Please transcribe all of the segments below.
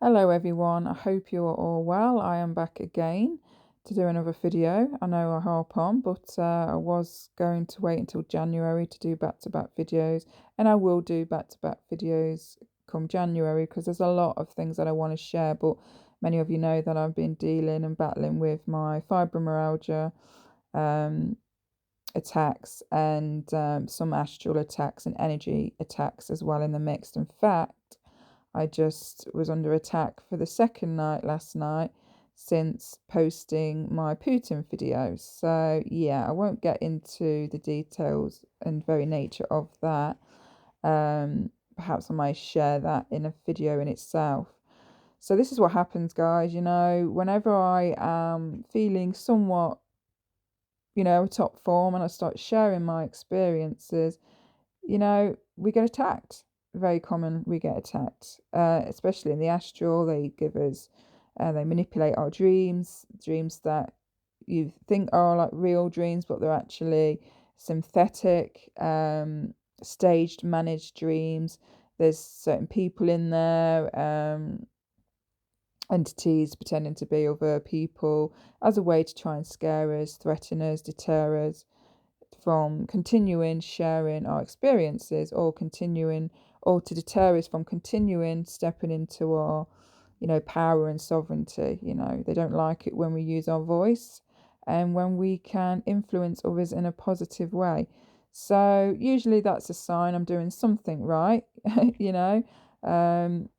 Hello everyone, I hope you're all well. I am back again to do another video. I know I harp on, but I was going to wait until January to do back-to-back videos, and I will do back-to-back videos come January because there's a lot of things that I want to share, but many of you know that I've been dealing and battling with my fibromyalgia attacks and some astral attacks and energy attacks as well in the mix. In fact, I just was under attack for the second night last night since posting my Putin video. So yeah, I won't get into the details and very nature of that. Perhaps I might share that in a video in itself. So this is what happens, guys. Whenever I am feeling somewhat, top form and I start sharing my experiences, we get attacked. Very common, we get attacked, especially in the astral. They give us, they manipulate our dreams that you think are like real dreams, but they're actually synthetic, staged, managed dreams. There's certain people in there, entities pretending to be other people as a way to try and scare us, threaten us, deter us from continuing sharing our experiences, or to deter us from continuing stepping into our power and sovereignty. They don't like it when we use our voice and when we can influence others in a positive way. So usually that's a sign I'm doing something right. If I'm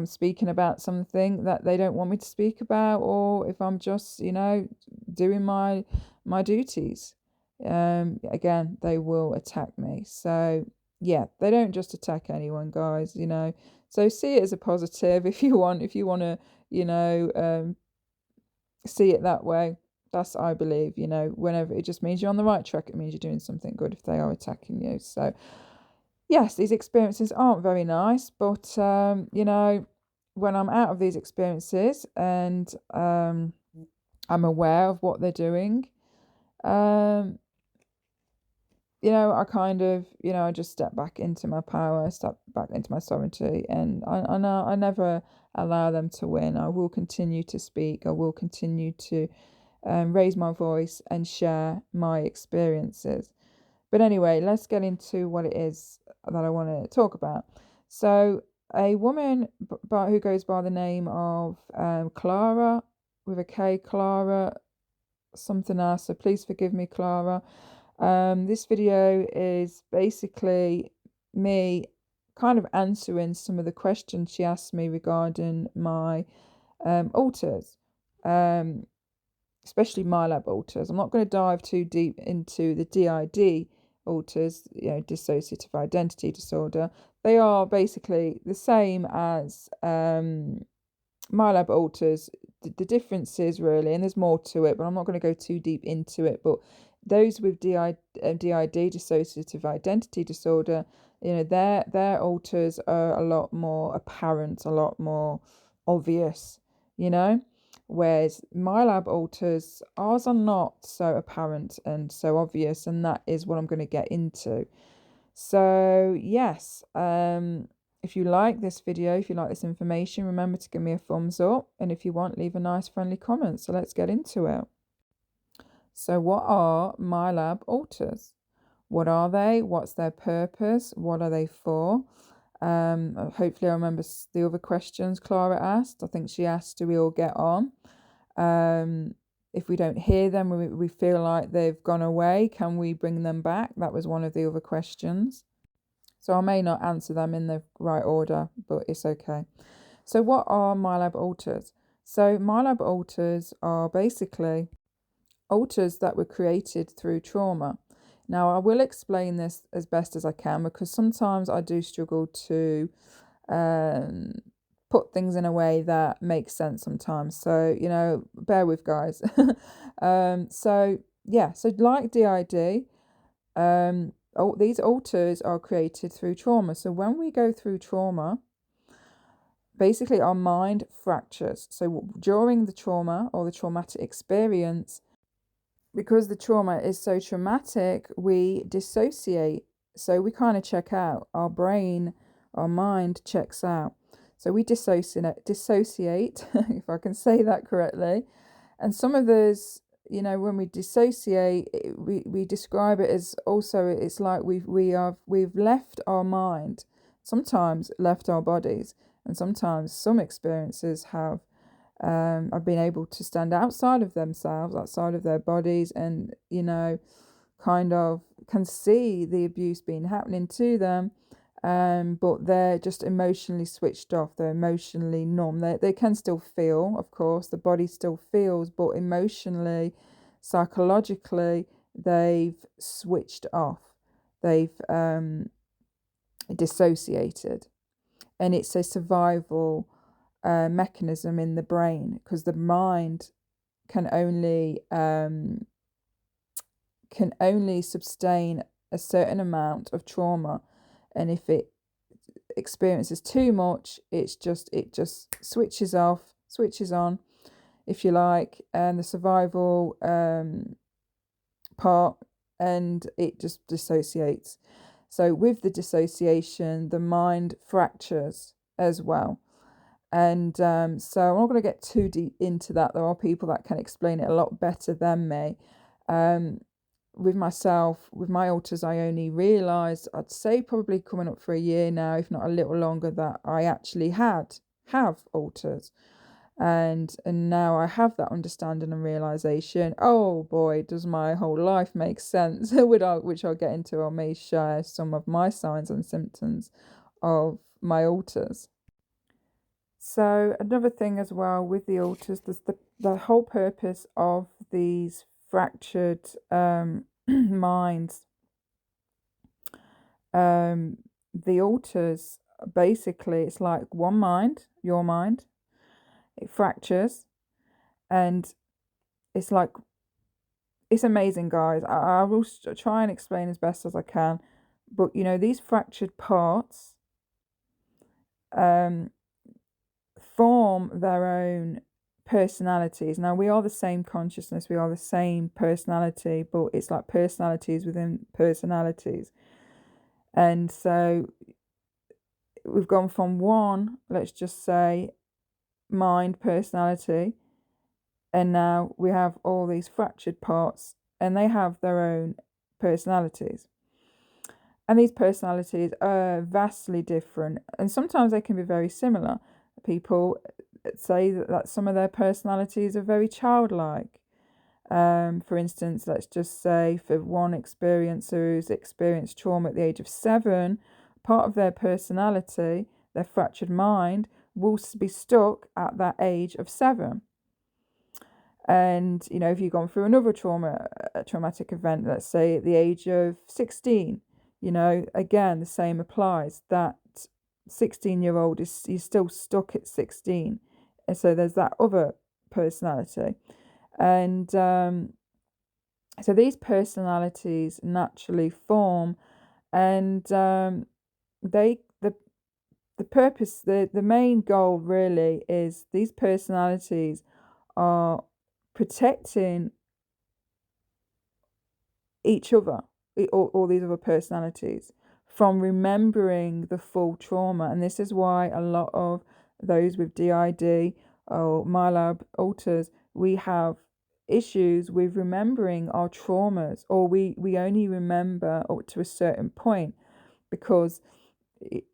speaking about something that they don't want me to speak about, or if I'm just doing my duties, again, they will attack me. So yeah, they don't just attack anyone, guys. So see it as a positive if you want to see it that way. That's, I believe, whenever it just means you're on the right track, it means you're doing something good if they are attacking you. So yes, these experiences aren't very nice, but when I'm out of these experiences and I'm aware of what they're doing, I kind of, I just step back into my power, step back into my sovereignty, and I never allow them to win. I will continue to speak. I will continue to raise my voice and share my experiences. But anyway, let's get into what it is that I want to talk about. So, a woman who goes by the name of Clara, with a K, Clara something else. So please forgive me, Clara. This video is basically me kind of answering some of the questions she asked me regarding my altars, especially MIlab altars. I'm not going to dive too deep into the DID altars, dissociative identity disorder. They are basically the same as MIlab altars. The difference is really, and there's more to it, but I'm not going to go too deep into it, but those with DID, dissociative identity disorder, their altars are a lot more apparent, a lot more obvious, whereas MIlab altars, ours are not so apparent and so obvious, and that is what I'm going to get into. So yes, if you like this video, if you like this information, remember to give me a thumbs up, and if you want, leave a nice friendly comment. So let's get into it. So what are MIlab altars? What are they? What's their purpose? What are they for? Hopefully I remember the other questions Clara asked. I think she asked, do we all get on? If we don't hear them, we feel like they've gone away, can we bring them back? That was one of the other questions. So I may not answer them in the right order, but it's okay. So what are MIlab altars? So MIlab altars are basically altars that were created through trauma. Now, I will explain this as best as I can, because sometimes I do struggle to put things in a way that makes sense sometimes. So, bear with, guys. So like DID, these altars are created through trauma. So when we go through trauma, basically our mind fractures. So during the trauma or the traumatic experience, because the trauma is so traumatic, we dissociate. So we kind of check out. Our brain, our mind checks out. So we dissociate, if I can say that correctly. And some of those, when we dissociate, we describe it as also, it's like we've left our mind, sometimes left our bodies, and sometimes some experiences have been able to stand outside of themselves, outside of their bodies, and kind of can see the abuse being happening to them, but they're just emotionally switched off. They're emotionally numb. They can still feel, of course, the body still feels, but emotionally, psychologically, they've switched off. They've dissociated. And it's a survival mechanism in the brain, because the mind can only sustain a certain amount of trauma, and if it experiences too much, it just switches off, switches on, if you like, and the survival part, and it just dissociates. So with the dissociation, the mind fractures as well. And so I'm not going to get too deep into that. There are people that can explain it a lot better than me. With myself, with my alters, I only realised, I'd say probably coming up for a year now, if not a little longer, that I actually have alters. And now I have that understanding and realisation. Oh boy, does my whole life make sense, which I'll get into. I may share some of my signs and symptoms of my alters. So another thing as well with the alters, the whole purpose of these fractured minds. The alters, basically, it's like one mind, your mind. It fractures, and it's like, it's amazing, guys. I will try and explain as best as I can, but these fractured parts form their own personalities. Now, we are the same consciousness, we are the same personality, but it's like personalities within personalities. And so we've gone from one, let's just say, mind personality, and now we have all these fractured parts, and they have their own personalities. And these personalities are vastly different, and sometimes they can be very similar. People say that some of their personalities are very childlike. For instance, let's just say for one experiencer who's experienced trauma at the age of 7, part of their personality, their fractured mind, will be stuck at that age of 7. And, if you've gone through another traumatic event, let's say at the age of 16, again, the same applies. That 16-year-old is still stuck at 16. And so there's that other personality. And so these personalities naturally form, and the purpose, the main goal really is these personalities are protecting each other, all these other personalities, from remembering the full trauma. And this is why a lot of those with DID or MIlab alters, we have issues with remembering our traumas, or we only remember up to a certain point, because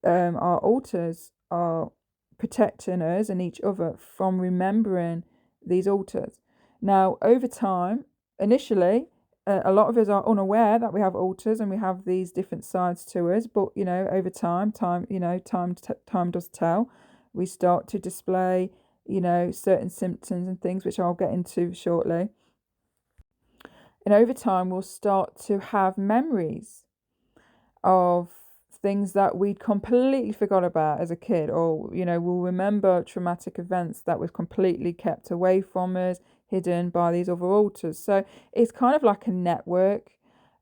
our alters are protecting us and each other from remembering these alters. Now, over time, initially, a lot of us are unaware that we have alters and we have these different sides to us. But over time does tell. We start to display, certain symptoms and things, which I'll get into shortly. And over time, we'll start to have memories of things that we'd completely forgot about as a kid, or we'll remember traumatic events that was completely kept away from us, hidden by these other alters. So it's kind of like a network,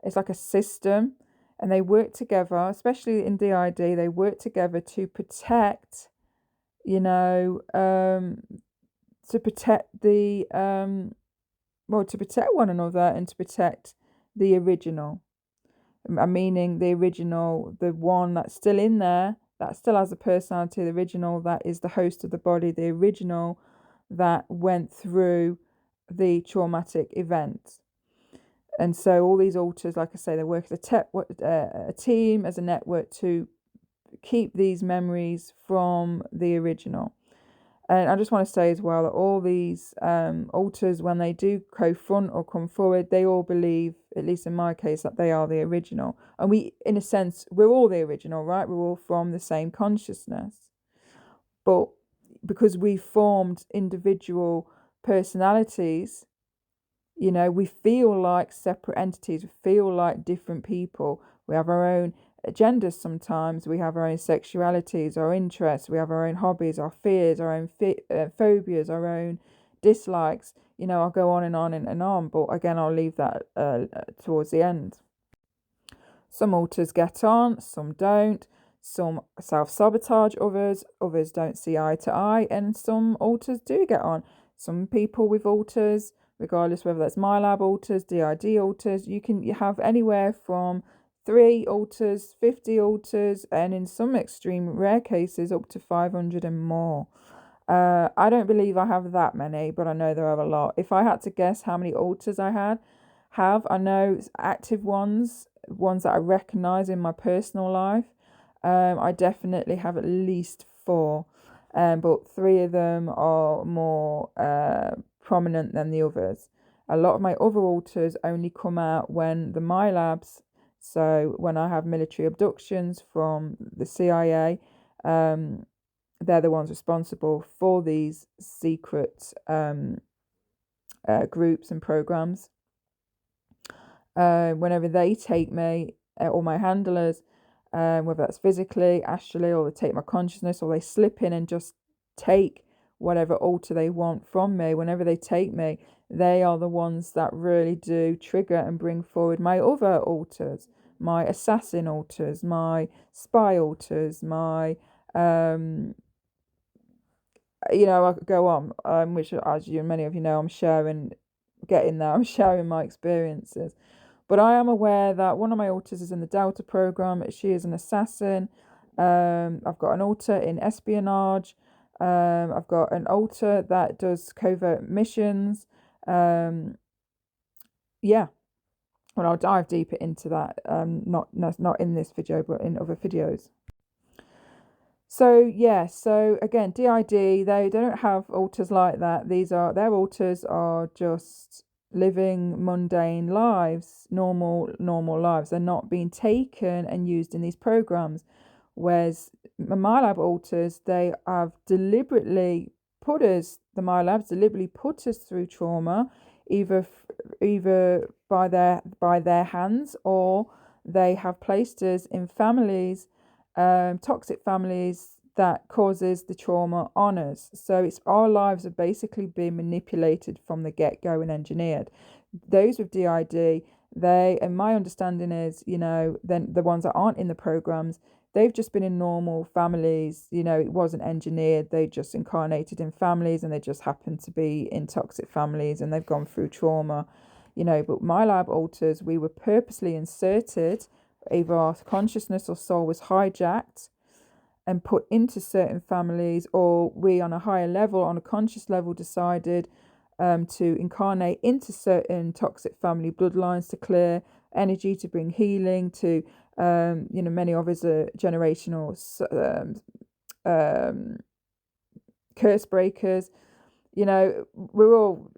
it's like a system, and they work together, especially in DID. They work together to protect, to protect to protect one another, and to protect the original. Meaning the original, the one that's still in there, that still has a personality, the original that is the host of the body, the original that went through the traumatic event. And so all these alters, like I say, they work as a team, as a network to keep these memories from the original. And I just want to say as well that all these alters, when they do confront or come forward, they all believe, at least in my case, that they are the original. And we, in a sense, we're all the original, right? We're all from the same consciousness. But because we formed individual personalities, we feel like separate entities. We feel like different people. We have our own agendas sometimes. We have our own sexualities, our interests. We have our own hobbies, our fears, our own phobias, our own dislikes. I'll go on and on and on. But again, I'll leave that towards the end. Some alters get on, some don't. Some self-sabotage others don't see eye to eye, and some alters do get on. Some people with alters, regardless whether that's MIlab alters, DID alters, you have anywhere from 3 alters, 50 alters, and in some extreme rare cases up to 500 and more. I don't believe I have that many, but I know there are a lot. If I had to guess how many alters I I know active ones that I recognize in my personal life. I definitely have at least 4, but 3 of them are more prominent than the others. A lot of my other alters only come out when the MIlabs, so when I have military abductions from the CIA, they're the ones responsible for these secret groups and programs. Whenever they take me, or my handlers, whether that's physically, astrally, or they take my consciousness, or they slip in and just take whatever alter they want from me. Whenever they take me, they are the ones that really do trigger and bring forward my other alters, my assassin alters, my spy alters, my I could go on, which, as many of you know, I'm sharing my experiences. But I am aware that one of my alters is in the Delta program. She is an assassin. I've got an alter in espionage. I've got an alter that does covert missions. Yeah. Well, I'll dive deeper into that. Not in this video, but in other videos. So again, DID, they don't have alters like that. Their alters are just living mundane lives, normal lives. They're not being taken and used in these programs. Whereas MIlab alters, they have the MIlabs deliberately put us through trauma, either by their hands, or they have placed us in families, toxic families that causes the trauma on us. So it's our lives have basically been manipulated from the get-go and engineered. Those with DID, and my understanding is, then the ones that aren't in the programs, they've just been in normal families. It wasn't engineered. They just incarnated in families, and they just happened to be in toxic families, and they've gone through trauma. But MIlab alters, we were purposely inserted. Either our consciousness or soul was hijacked and put into certain families, or we on a higher level, on a conscious level, decided to incarnate into certain toxic family bloodlines to clear energy, to bring healing, to many of us are generational curse breakers. We're all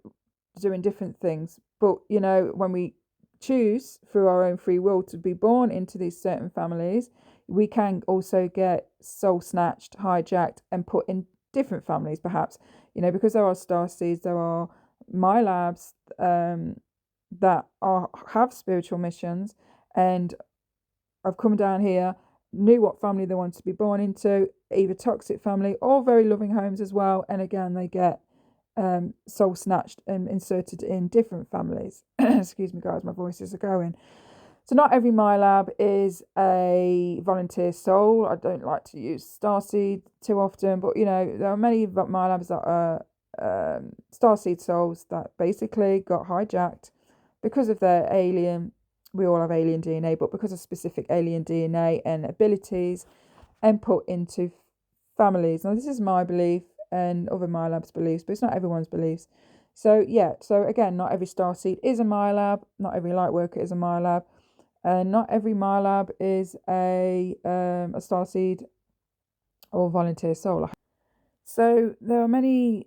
doing different things, but when we choose through our own free will to be born into these certain families, we can also get soul snatched, hijacked, and put in different families, perhaps. Because there are starseeds, there are MIlabs that have spiritual missions, and I've come down here, knew what family they wanted to be born into, either toxic family or very loving homes as well. And again, they get soul snatched and inserted in different families. Excuse me, guys, my voices are going. So not every MIlab is a volunteer soul. I don't like to use starseed too often, but there are many MIlabs that are starseed souls that basically got hijacked because of their alien. We all have alien DNA, but because of specific alien DNA and abilities and put into families. Now, this is my belief and other MILABs' beliefs, but it's not everyone's beliefs. So, yeah, so again, not every starseed is a MILAB, not every light worker is a MILAB, and not every MILAB is a starseed or volunteer soul. So, there are many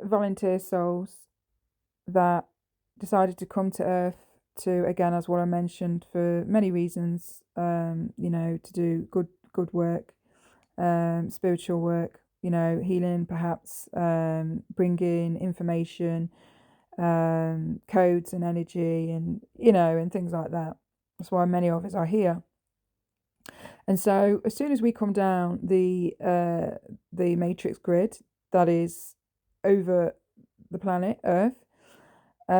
volunteer souls that decided to come to Earth to, again, as what I mentioned, for many reasons, to do good work, spiritual work, healing, perhaps, bringing information, codes and energy, and things like that. That's why many of us are here. And so, as soon as we come down the matrix grid that is over the planet Earth, we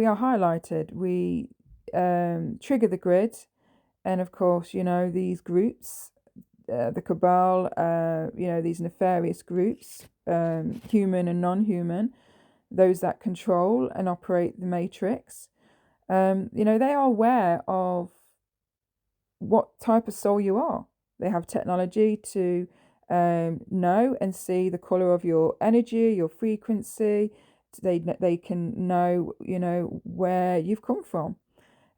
are highlighted. We trigger the grid, and of course, these groups, the cabal, these nefarious groups, human and non-human, those that control and operate the matrix, they are aware of what type of soul you are. They have technology to know and see the color of your energy, your frequency. They can know, where you've come from,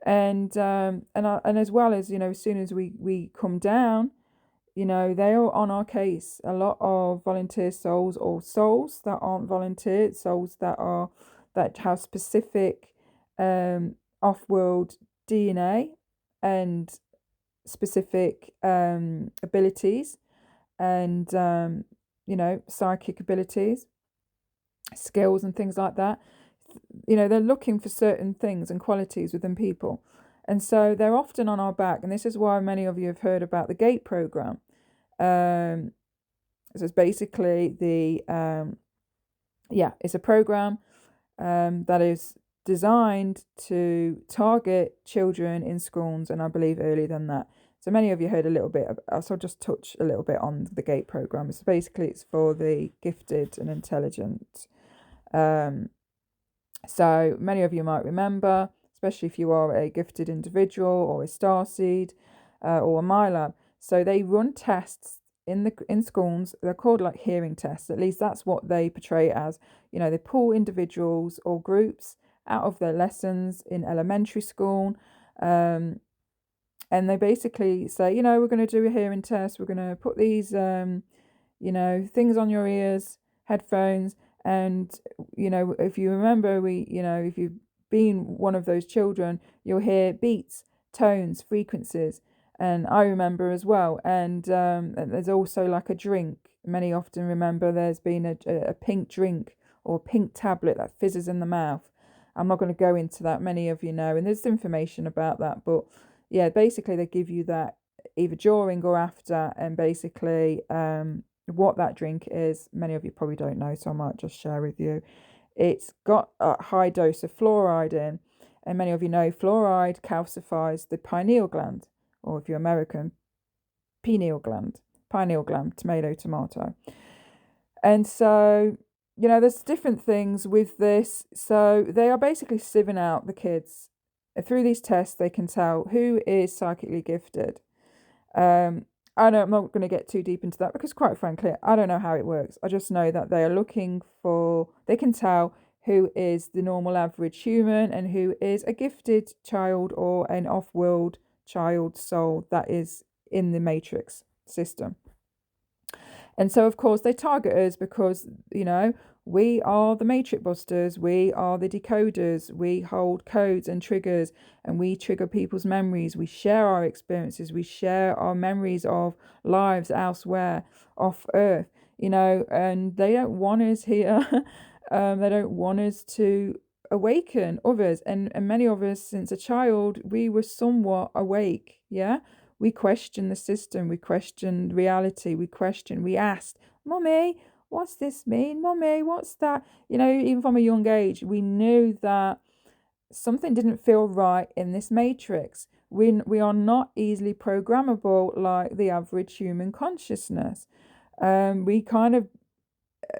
and as well as, as soon as we come down, they are on our case. A lot of volunteer souls, or souls that aren't volunteered, souls that have specific off-world DNA and specific abilities and psychic abilities, skills and things like that. They're looking for certain things and qualities within people, and so they're often on our back. And this is why many of you have heard about the GATE program. So it's basically it's a program that is designed to target children in schools, and I believe earlier than that. So many of you heard a little bit so I'll just touch a little bit on the GATE program. So basically it's for the gifted and intelligent. So many of you might remember, especially if you are a gifted individual or a starseed or a MILAB. So they run tests in schools. They're called like hearing tests. At least that's what they portray it as. They pull individuals or groups out of their lessons in elementary school, and they basically say, we're going to do a hearing test. We're going to put these, things on your ears, headphones, and if you remember, if you've been one of those children, you'll hear beats, tones, frequencies, and I remember as well. And there's also like a drink. Many often remember there's been a pink drink or a pink tablet that fizzes in the mouth. I'm not going to go into that. Many of you know, and there's information about that. But yeah, basically they give you that either during or after, and basically what that drink is, many of you probably don't know, so I might just share with you. It's got a high dose of fluoride in, and many of you know fluoride calcifies the pineal gland, or if you're American, pineal gland, tomato. And so, there's different things with this. So they are basically sieving out the kids. Through these tests, they can tell who is psychically gifted. I'm not going to get too deep into that because, quite frankly, I don't know how it works. I just know that they can tell who is the normal average human and who is a gifted child or an off-world child soul that is in the matrix system. And so, of course, they target us because, we are the matrix busters, we are the decoders, we hold codes and triggers, and we trigger people's memories. We share our experiences, we share our memories of lives elsewhere, off Earth, and they don't want us here. They don't want us to awaken others. And many of us, since a child, we were somewhat awake, yeah? We questioned the system, we questioned reality, we asked, Mummy, what's this mean? Mummy, what's that? Even from a young age, we knew that something didn't feel right in this matrix. We are not easily programmable like the average human consciousness. We kind of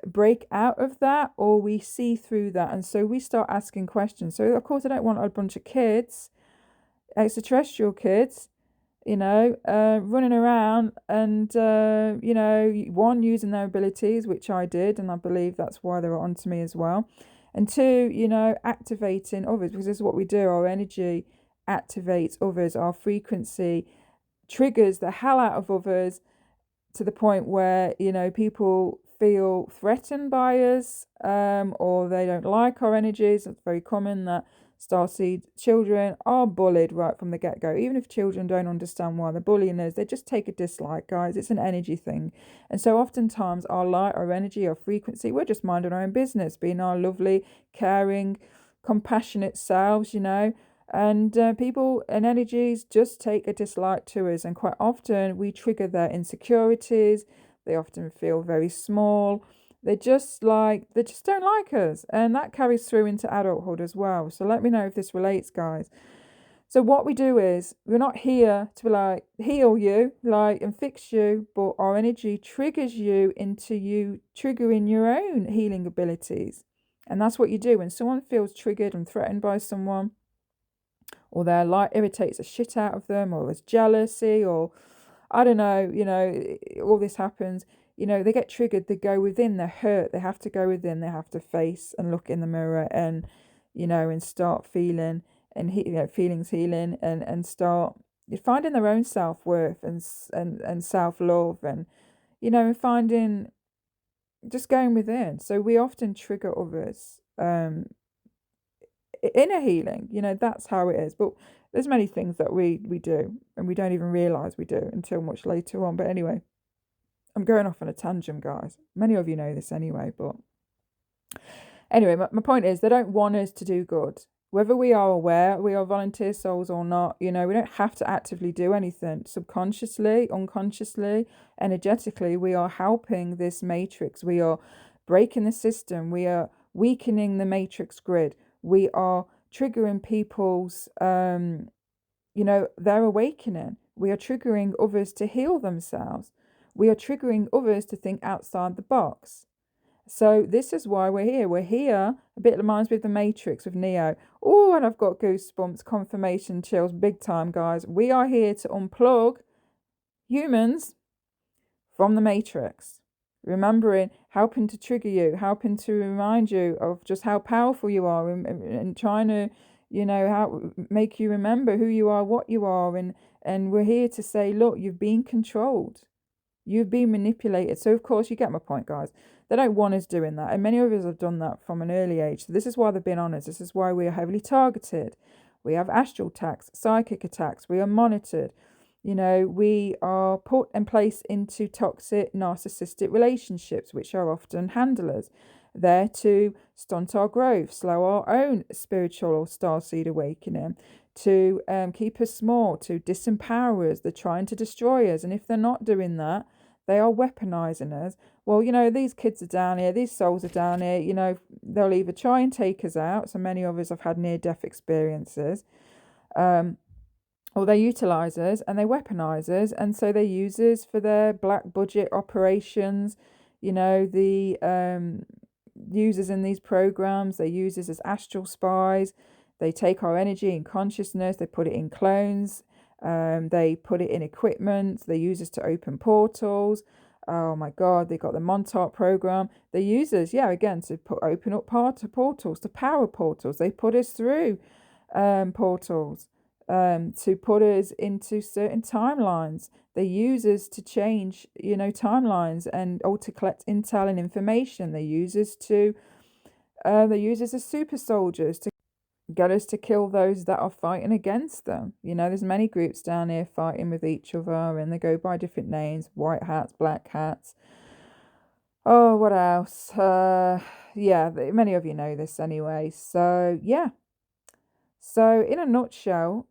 break out of that, or we see through that, and so we start asking questions. So of course I don't want a bunch of kids, extraterrestrial kids, running around and, one, using their abilities, which I did, and I believe that's why they were onto me as well. And two, activating others, because this is what we do. Our energy activates others, our frequency triggers the hell out of others to the point where, people feel threatened by us, or they don't like our energies. It's very common that starseed children are bullied right from the get-go. Even if children don't understand why they're bullying us, they just take a dislike, guys. It's an energy thing. And so oftentimes our light, our energy, our frequency, we're just minding our own business, being our lovely, caring, compassionate selves, and people and energies just take a dislike to us, and quite often we trigger their insecurities. They often feel very small. They just don't like us, and that carries through into adulthood as well. So let me know if this relates, guys. So what we do is, we're not here to heal you and fix you, but our energy triggers you into you triggering your own healing abilities. And that's what you do when someone feels triggered and threatened by someone, or their light irritates the shit out of them, or there's jealousy, or I don't know, all this happens. They get triggered, they go within, they're hurt, they have to go within, they have to face and look in the mirror and, and start feeling and, feelings healing, and start finding their own self-worth and self-love, and, and finding, just going within. So we often trigger others, inner healing, that's how it is. But there's many things that we do and we don't even realize we do until much later on. But anyway, I'm going off on a tangent, guys. Many of you know this anyway, but anyway, my point is, they don't want us to do good. Whether we are aware we are volunteer souls or not, we don't have to actively do anything. Subconsciously, unconsciously, energetically, we are helping this matrix. We are breaking the system. We are weakening the matrix grid. We are triggering people's, their awakening. We are triggering others to heal themselves. We are triggering others to think outside the box. So this is why we're here. We're here, a bit reminds me of the Matrix with Neo. Oh, and I've got goosebumps, confirmation chills, big time, guys. We are here to unplug humans from the Matrix. Remembering, helping to trigger you, helping to remind you of just how powerful you are, and trying to, how make you remember who you are, what you are. And we're here to say, look, you've been controlled. You've been manipulated. So, of course, you get my point, guys. They don't want us doing that. And many of us have done that from an early age. So this is why they've been on us. This is why we are heavily targeted. We have astral attacks, psychic attacks. We are monitored. We are put and placed into toxic narcissistic relationships, which are often handlers, there to stunt our growth, slow our own spiritual or starseed awakening, to keep us small, to disempower us. They're trying to destroy us. And if they're not doing that, they are weaponizing us. Well, these kids are down here, these souls are down here, they'll either try and take us out. So many of us have had near-death experiences. Or they utilize us and they weaponize us, and so they use us for their black budget operations. The users in these programs, they use us as astral spies. They take our energy and consciousness, they put it in clones, they put it in equipment, they use us to open portals. Oh my God, they got the Montauk program. They use us, again, to open up portals, to power portals. They put us through portals. To put us into certain timelines. They use us to change, timelines, or to collect intel and information. They use us as super soldiers to get us to kill those that are fighting against them. There's many groups down here fighting with each other, and they go by different names: white hats, black hats. Oh, what else? Many of you know this anyway. So, yeah. So, in a nutshell,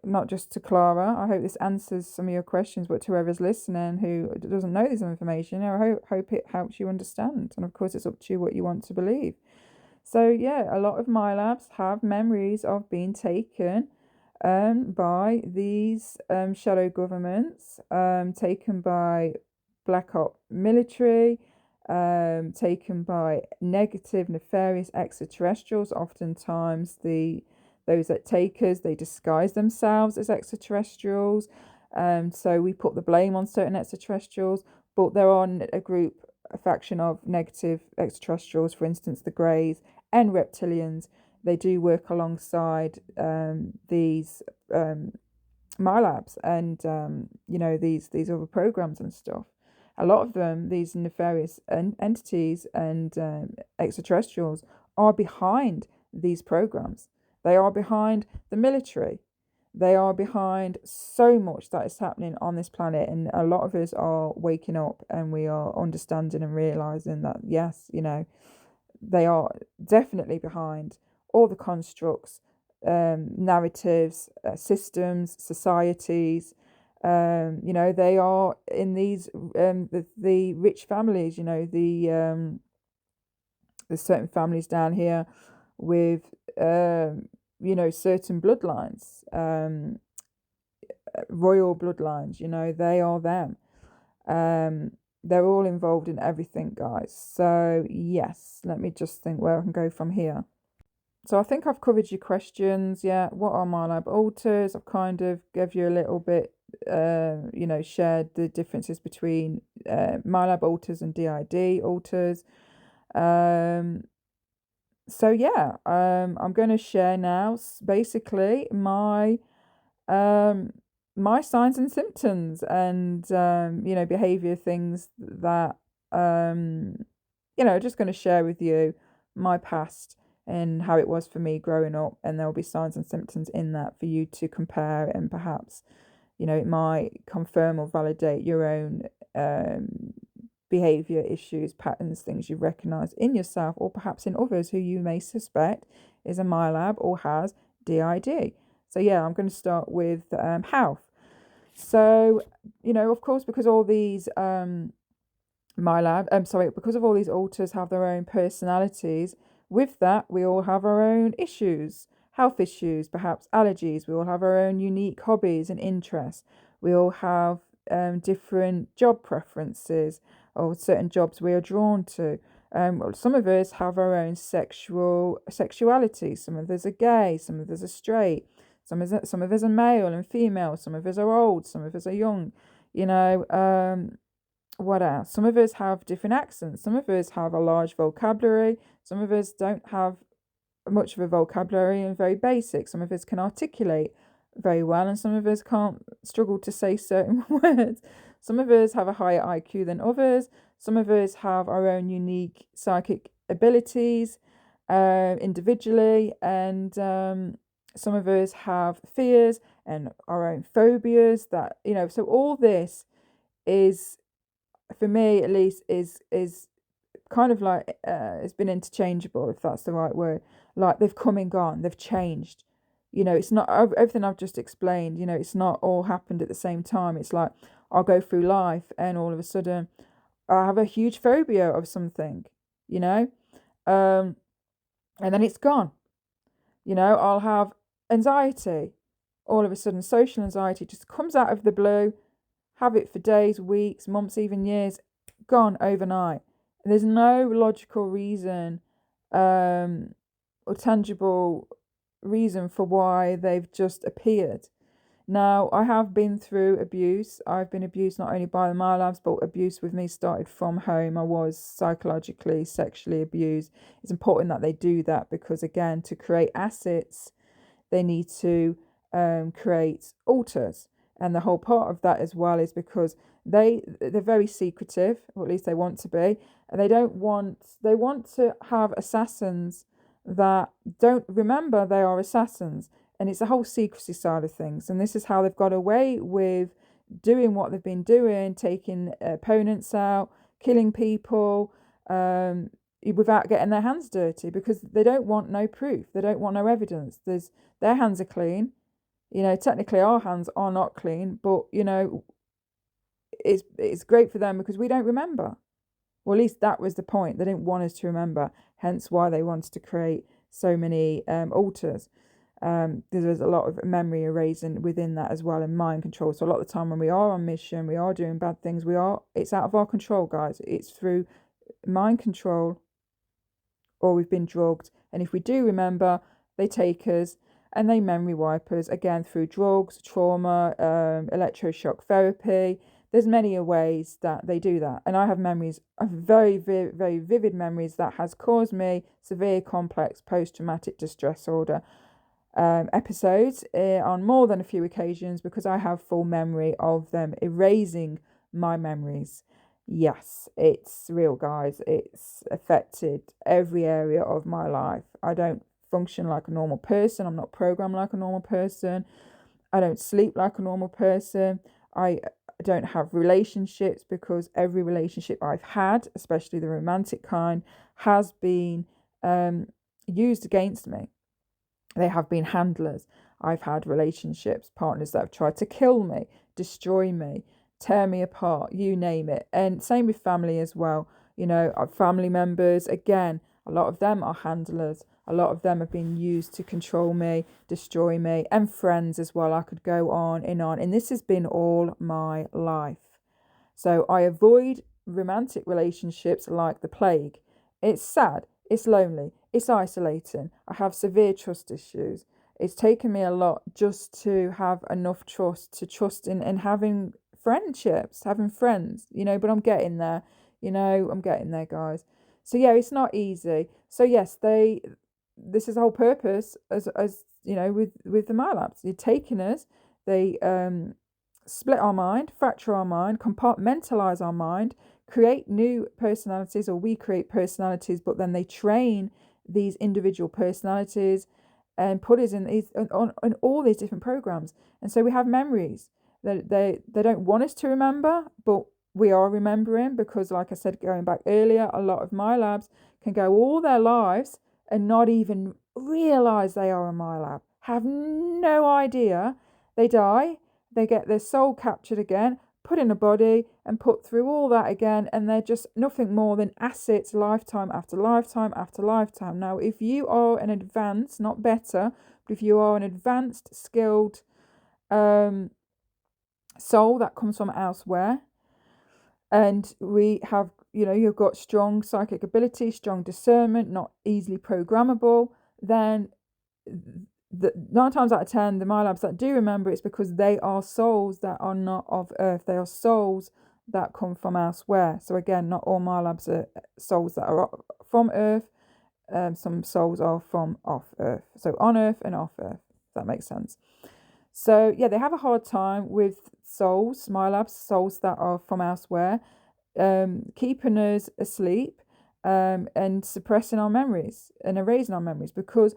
not just to Clara, I hope this answers some of your questions, but to whoever's listening who doesn't know this information, I hope it helps you understand. And of course, it's up to you what you want to believe. So a lot of Milabs have memories of being taken by these shadow governments, taken by black op military, taken by negative, nefarious extraterrestrials. Oftentimes those that take us, they disguise themselves as extraterrestrials. So we put the blame on certain extraterrestrials, but there are a faction of negative extraterrestrials, for instance, the Greys and reptilians. They do work alongside these MILABs and these other programs and stuff. A lot of them, these nefarious entities and extraterrestrials, are behind these programs. They are behind the military. They are behind so much that is happening on this planet, and a lot of us are waking up and we are understanding and realizing that yes, they are definitely behind all the constructs, narratives, systems, societies. They are in these the rich families. There's certain families down here with certain bloodlines, royal bloodlines. They are them. They're all involved in everything, guys. So yes, let me just think where I can go from here. So I think I've covered your questions. Yeah, what are MILAB alters? I've kind of gave you a little bit, shared the differences between MILAB alters and DID alters. So yeah, I'm going to share now basically my signs and symptoms and behavior things that just going to share with you my past and how it was for me growing up, and there'll be signs and symptoms in that for you to compare, and perhaps it might confirm or validate your own behavior issues, patterns, things you recognize in yourself or perhaps in others who you may suspect is a MILAB or has DID. So yeah, I'm going to start with health. So of course, because all these because of all these alters have their own personalities, with that we all have our own issues, health issues, perhaps allergies. We all have our own unique hobbies and interests. We all have different job preferences or certain jobs we are drawn to. Some of us have our own sexuality. Some of us are gay. Some of us are straight. Some of us are male and female. Some of us are old. Some of us are young. What else? Some of us have different accents. Some of us have a large vocabulary. Some of us don't have much of a vocabulary and very basic. Some of us can articulate very well, and some of us can't, struggle to say certain words. Some of us have a higher IQ than others. Some of us have our own unique psychic abilities individually, and some of us have fears and our own phobias that, so all this is, for me at least, is kind of like it's been interchangeable, if that's the right word. Like they've come and gone, they've changed. It's not everything I've just explained. It's not all happened at the same time. It's like I'll go through life and all of a sudden I have a huge phobia of something, and then it's gone. I'll have anxiety. All of a sudden, social anxiety just comes out of the blue. Have it for days, weeks, months, even years. Gone overnight. There's no logical reason or tangible reason for why they've just appeared. Now, I have been through abuse. I've been abused not only by the MILabs, but abuse with me started from home. I was psychologically, sexually abused. It's important that they do that because, again, to create assets, they need to create alters. And the whole part of that as well is because they're very secretive, or at least they want to be, and they want to have assassins that don't remember they are assassins. And it's the whole secrecy side of things. And this is how they've got away with doing what they've been doing, taking opponents out, killing people, without getting their hands dirty, because they don't want no proof. They don't want no evidence. Their hands are clean. Technically our hands are not clean, but it's great for them because we don't remember. Well, at least that was the point. They didn't want us to remember, hence why they wanted to create so many alters. There's a lot of memory erasing within that as well, and mind control. So a lot of the time when we are on mission, we are doing bad things, it's out of our control, guys. It's through mind control, or we've been drugged. And if we do remember, they take us and they memory wipers, again, through drugs, trauma, electroshock therapy. There's many ways that they do that. And I have memories, very, very, very vivid memories that has caused me severe complex post-traumatic distress disorder episodes on more than a few occasions, because I have full memory of them erasing my memories. Yes, it's real, guys. It's affected every area of my life. I don't function like a normal person. I'm not programmed like a normal person. I don't sleep like a normal person. I don't have relationships, because every relationship I've had, especially the romantic kind, has been used against me. They have been handlers. I've had relationships, partners that have tried to kill me, destroy me, tear me apart, you name it. And same with family as well. Our family members, again, a lot of them are handlers. A lot of them have been used to control me, destroy me, and friends as well. I could go on and on. And this has been all my life. So I avoid romantic relationships like the plague. It's sad. It's lonely. It's isolating. I have severe trust issues. It's taken me a lot just to have enough trust to trust in having friendships, having friends, but I'm getting there. I'm getting there, guys. So yeah, it's not easy. So yes, this is the whole purpose as with the Milabs. You're taking us, they split our mind, fracture our mind, compartmentalize our mind, create new personalities, or we create personalities, but then they train these individual personalities and put us in these on all these different programs. And so we have memories that they don't want us to remember, but we are remembering, because like I said, going back earlier, a lot of Milabs can go all their lives and not even realize they are a Milab, have no idea. They die, they get their soul captured again, put in a body and put through all that again, and they're just nothing more than assets, lifetime after lifetime after lifetime. Now, if you are an advanced, not better, but if you are an advanced, skilled soul that comes from elsewhere, and we have, you've got strong psychic ability, strong discernment, not easily programmable, then 9 times out of 10, the Milabs that do remember, it's because they are souls that are not of Earth. They are souls that come from elsewhere. So again, not all Milabs are souls that are from Earth. Some souls are from off Earth. So on Earth and off Earth, if that makes sense. So yeah, they have a hard time with souls, Milabs, souls that are from elsewhere, keeping us asleep, and suppressing our memories and erasing our memories, because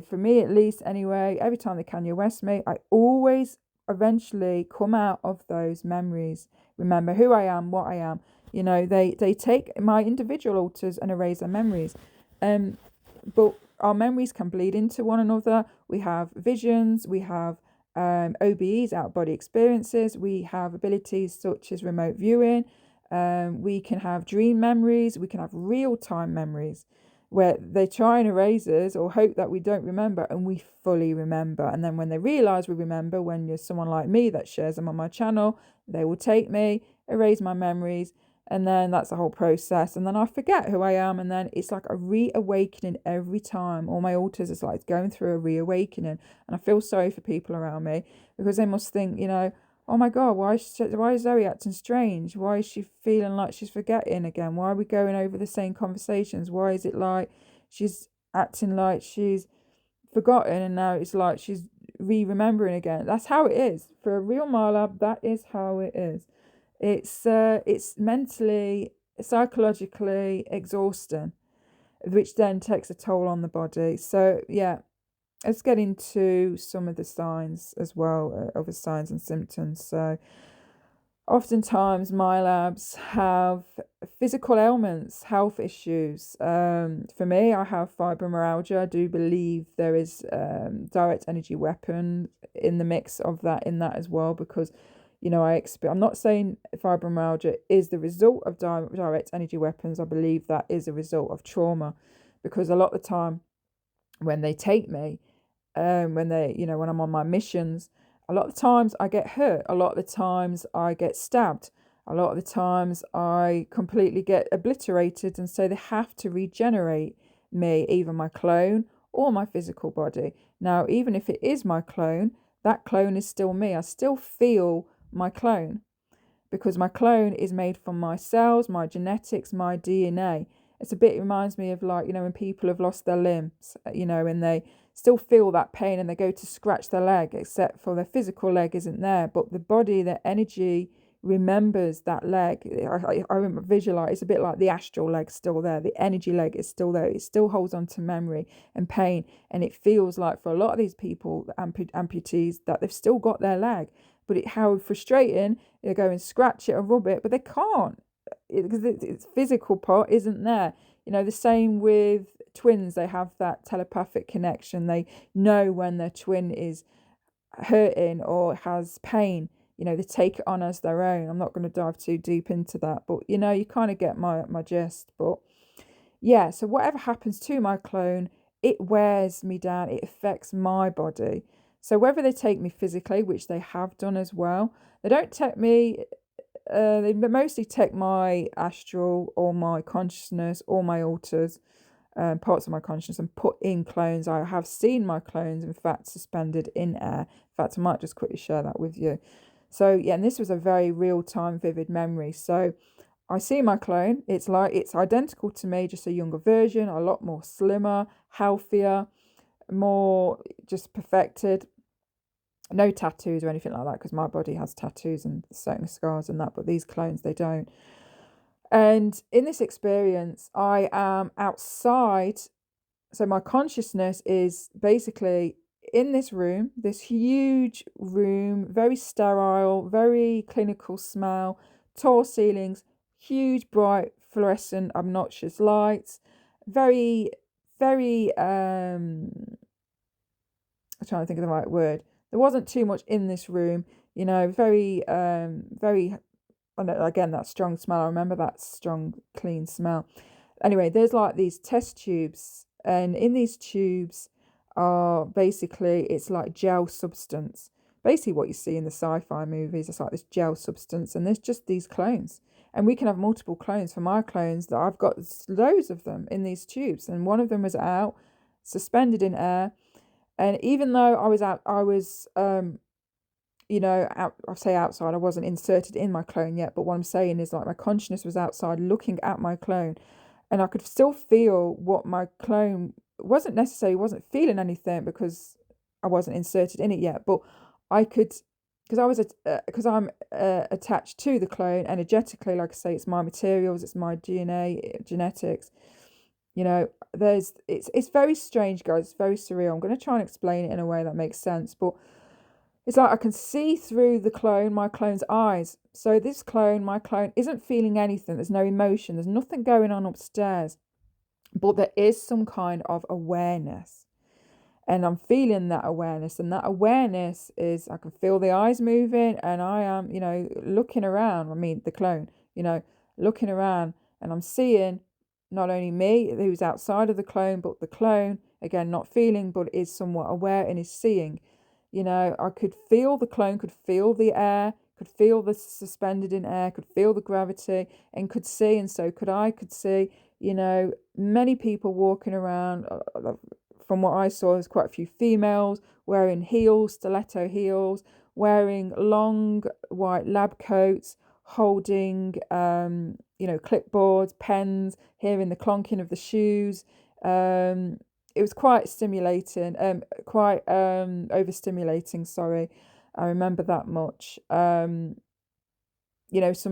for me at least anyway, every time they Kanye West me, I always eventually come out of those memories, remember who I am, what I am. They take my individual alters and erase their memories, but our memories can bleed into one another. We have visions, we have OBEs, out body experiences, we have abilities such as remote viewing, we can have dream memories, we can have real-time memories, where they try and erase us or hope that we don't remember, and we fully remember. And then when they realise we remember, when you're someone like me that shares them on my channel, they will take me, erase my memories, and then that's the whole process. And then I forget who I am, and then it's like a reawakening every time. All my alters, it's like going through a reawakening. And I feel sorry for people around me, because they must think, oh my God, why is Zoe acting strange? Why is she feeling like she's forgetting again? Why are we going over the same conversations? Why is it like she's acting like she's forgotten, and now it's like she's remembering again? That's how it is. For a real Milab, that is how it is. It's mentally, psychologically exhausting, which then takes a toll on the body. So yeah, let's get into some of the signs as well, other signs and symptoms. So oftentimes Milabs have physical ailments, health issues. For me, I have fibromyalgia. I do believe there is direct energy weapon in the mix of that, in that as well, because I'm not saying fibromyalgia is the result of direct energy weapons. I believe that is a result of trauma, because a lot of the time when they take me, when I'm on my missions, a lot of the times I get hurt. A lot of the times I get stabbed. A lot of the times I completely get obliterated, and so they have to regenerate me, either my clone or my physical body. Now, even if it is my clone, that clone is still me. I still feel my clone, because my clone is made from my cells, my genetics, my DNA. It's a bit, it reminds me of, like, when people have lost their limbs, and they still feel that pain and they go to scratch their leg, except for their physical leg isn't there, but the body, the energy remembers that leg. I visualize, it's a bit like the astral leg still there, the energy leg is still there, it still holds on to memory and pain, and it feels like for a lot of these people, amputees, that they've still got their leg, but how frustrating, they go and scratch it or rub it, but they can't, because its physical part isn't there. The same with twins, they have that telepathic connection. They know when their twin is hurting or has pain. They take it on as their own. I'm not going to dive too deep into that, but you kind of get my gist. But yeah, so whatever happens to my clone, it wears me down, it affects my body. So whether they take me physically, which they have done as well, they don't take me, they mostly take my astral or my consciousness or my alters, parts of my consciousness, and put in clones. I have seen my clones, in fact, suspended in air. In fact, I might just quickly share that with you. So yeah, and this was a very real-time, vivid memory. So I see my clone. It's identical to me, just a younger version, a lot more slimmer, healthier, more just perfected. No tattoos or anything like that, because my body has tattoos and certain scars and that, but these clones, they don't. And in this experience, I am outside. So my consciousness is basically in this room, this huge room, very sterile, very clinical smell, tall ceilings, huge, bright, fluorescent, obnoxious lights, very, very, I'm trying to think of the right word. There wasn't too much in this room, very, very, again, that strong smell. I remember that strong, clean smell. Anyway, there's like these test tubes, and in these tubes are basically, it's like gel substance. Basically what you see in the sci-fi movies, it's like this gel substance, and there's just these clones. And we can have multiple clones. For my clones, that I've got loads of them in these tubes, and one of them was out, suspended in air. And even though I was out, I say outside, I wasn't inserted in my clone yet, but what I'm saying is, like, my consciousness was outside looking at my clone, and I could still feel what my clone wasn't feeling anything, because I wasn't inserted in it yet, but I could, because I'm attached to the clone energetically, like I say, it's my materials, it's my DNA, genetics. It's very strange, guys. It's very surreal. I'm going to try and explain it in a way that makes sense, but it's like I can see through my clone's eyes. So my clone isn't feeling anything. There's no emotion. There's nothing going on upstairs, but there is some kind of awareness, and I'm feeling that awareness. And that awareness is, I can feel the eyes moving, and I am, looking around. I mean, the clone, looking around, and I'm seeing not only me, who's outside of the clone, but the clone, again, not feeling, but is somewhat aware and is seeing. I could feel the clone, could feel the air, could feel the suspended in air, could feel the gravity, and could see, and so could see, many people walking around. From what I saw, there's quite a few females wearing heels, stiletto heels, wearing long white lab coats, holding, clipboards, pens, hearing the clonking of the shoes. It was quite stimulating, quite overstimulating, sorry. I remember that much. Some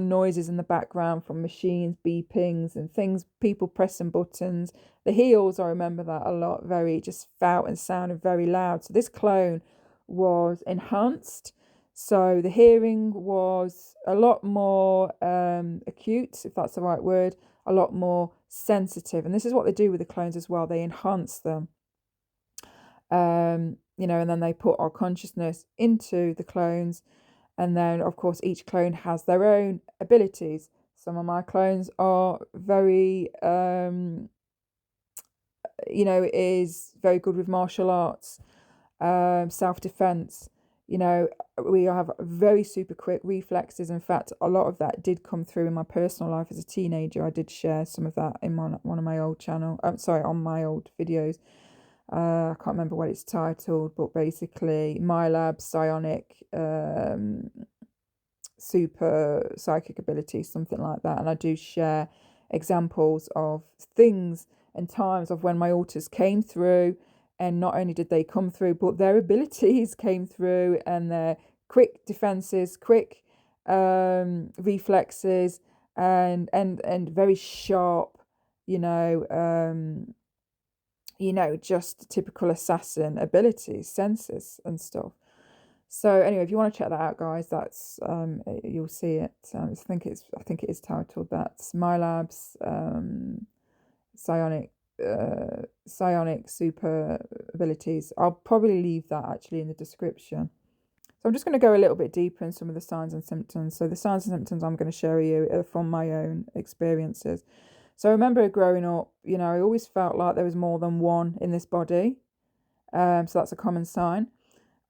noises in the background from machines, beepings and things, people pressing buttons. The heels, I remember that a lot, very just felt and sounded very loud. So this clone was enhanced. So the hearing was a lot more acute, if that's the right word, a lot more sensitive. And this is what they do with the clones as well. They enhance them. And then they put our consciousness into the clones. And then, of course, each clone has their own abilities. Some of my clones are very, is very good with martial arts, self-defense. We have very super quick reflexes. In fact, a lot of that did come through in my personal life as a teenager. I did share some of that in one of my old on my old videos. I can't remember what it's titled, but basically MIlab psionic super psychic ability, something like that. And I do share examples of things and times of when my alters came through, and not only did they come through, but their abilities came through, and their quick defenses, quick reflexes, and very sharp, you know, just typical assassin abilities, senses and stuff. So anyway, if you want to check that out, guys, that's you'll see it. I think it is titled that's Milabs psionic psionic super abilities. I'll probably leave that actually in the description. So I'm just going to go a little bit deeper in some of the signs and symptoms. So the signs and symptoms I'm going to share with you are from my own experiences. So I remember growing up, I always felt like there was more than one in this body. So that's a common sign.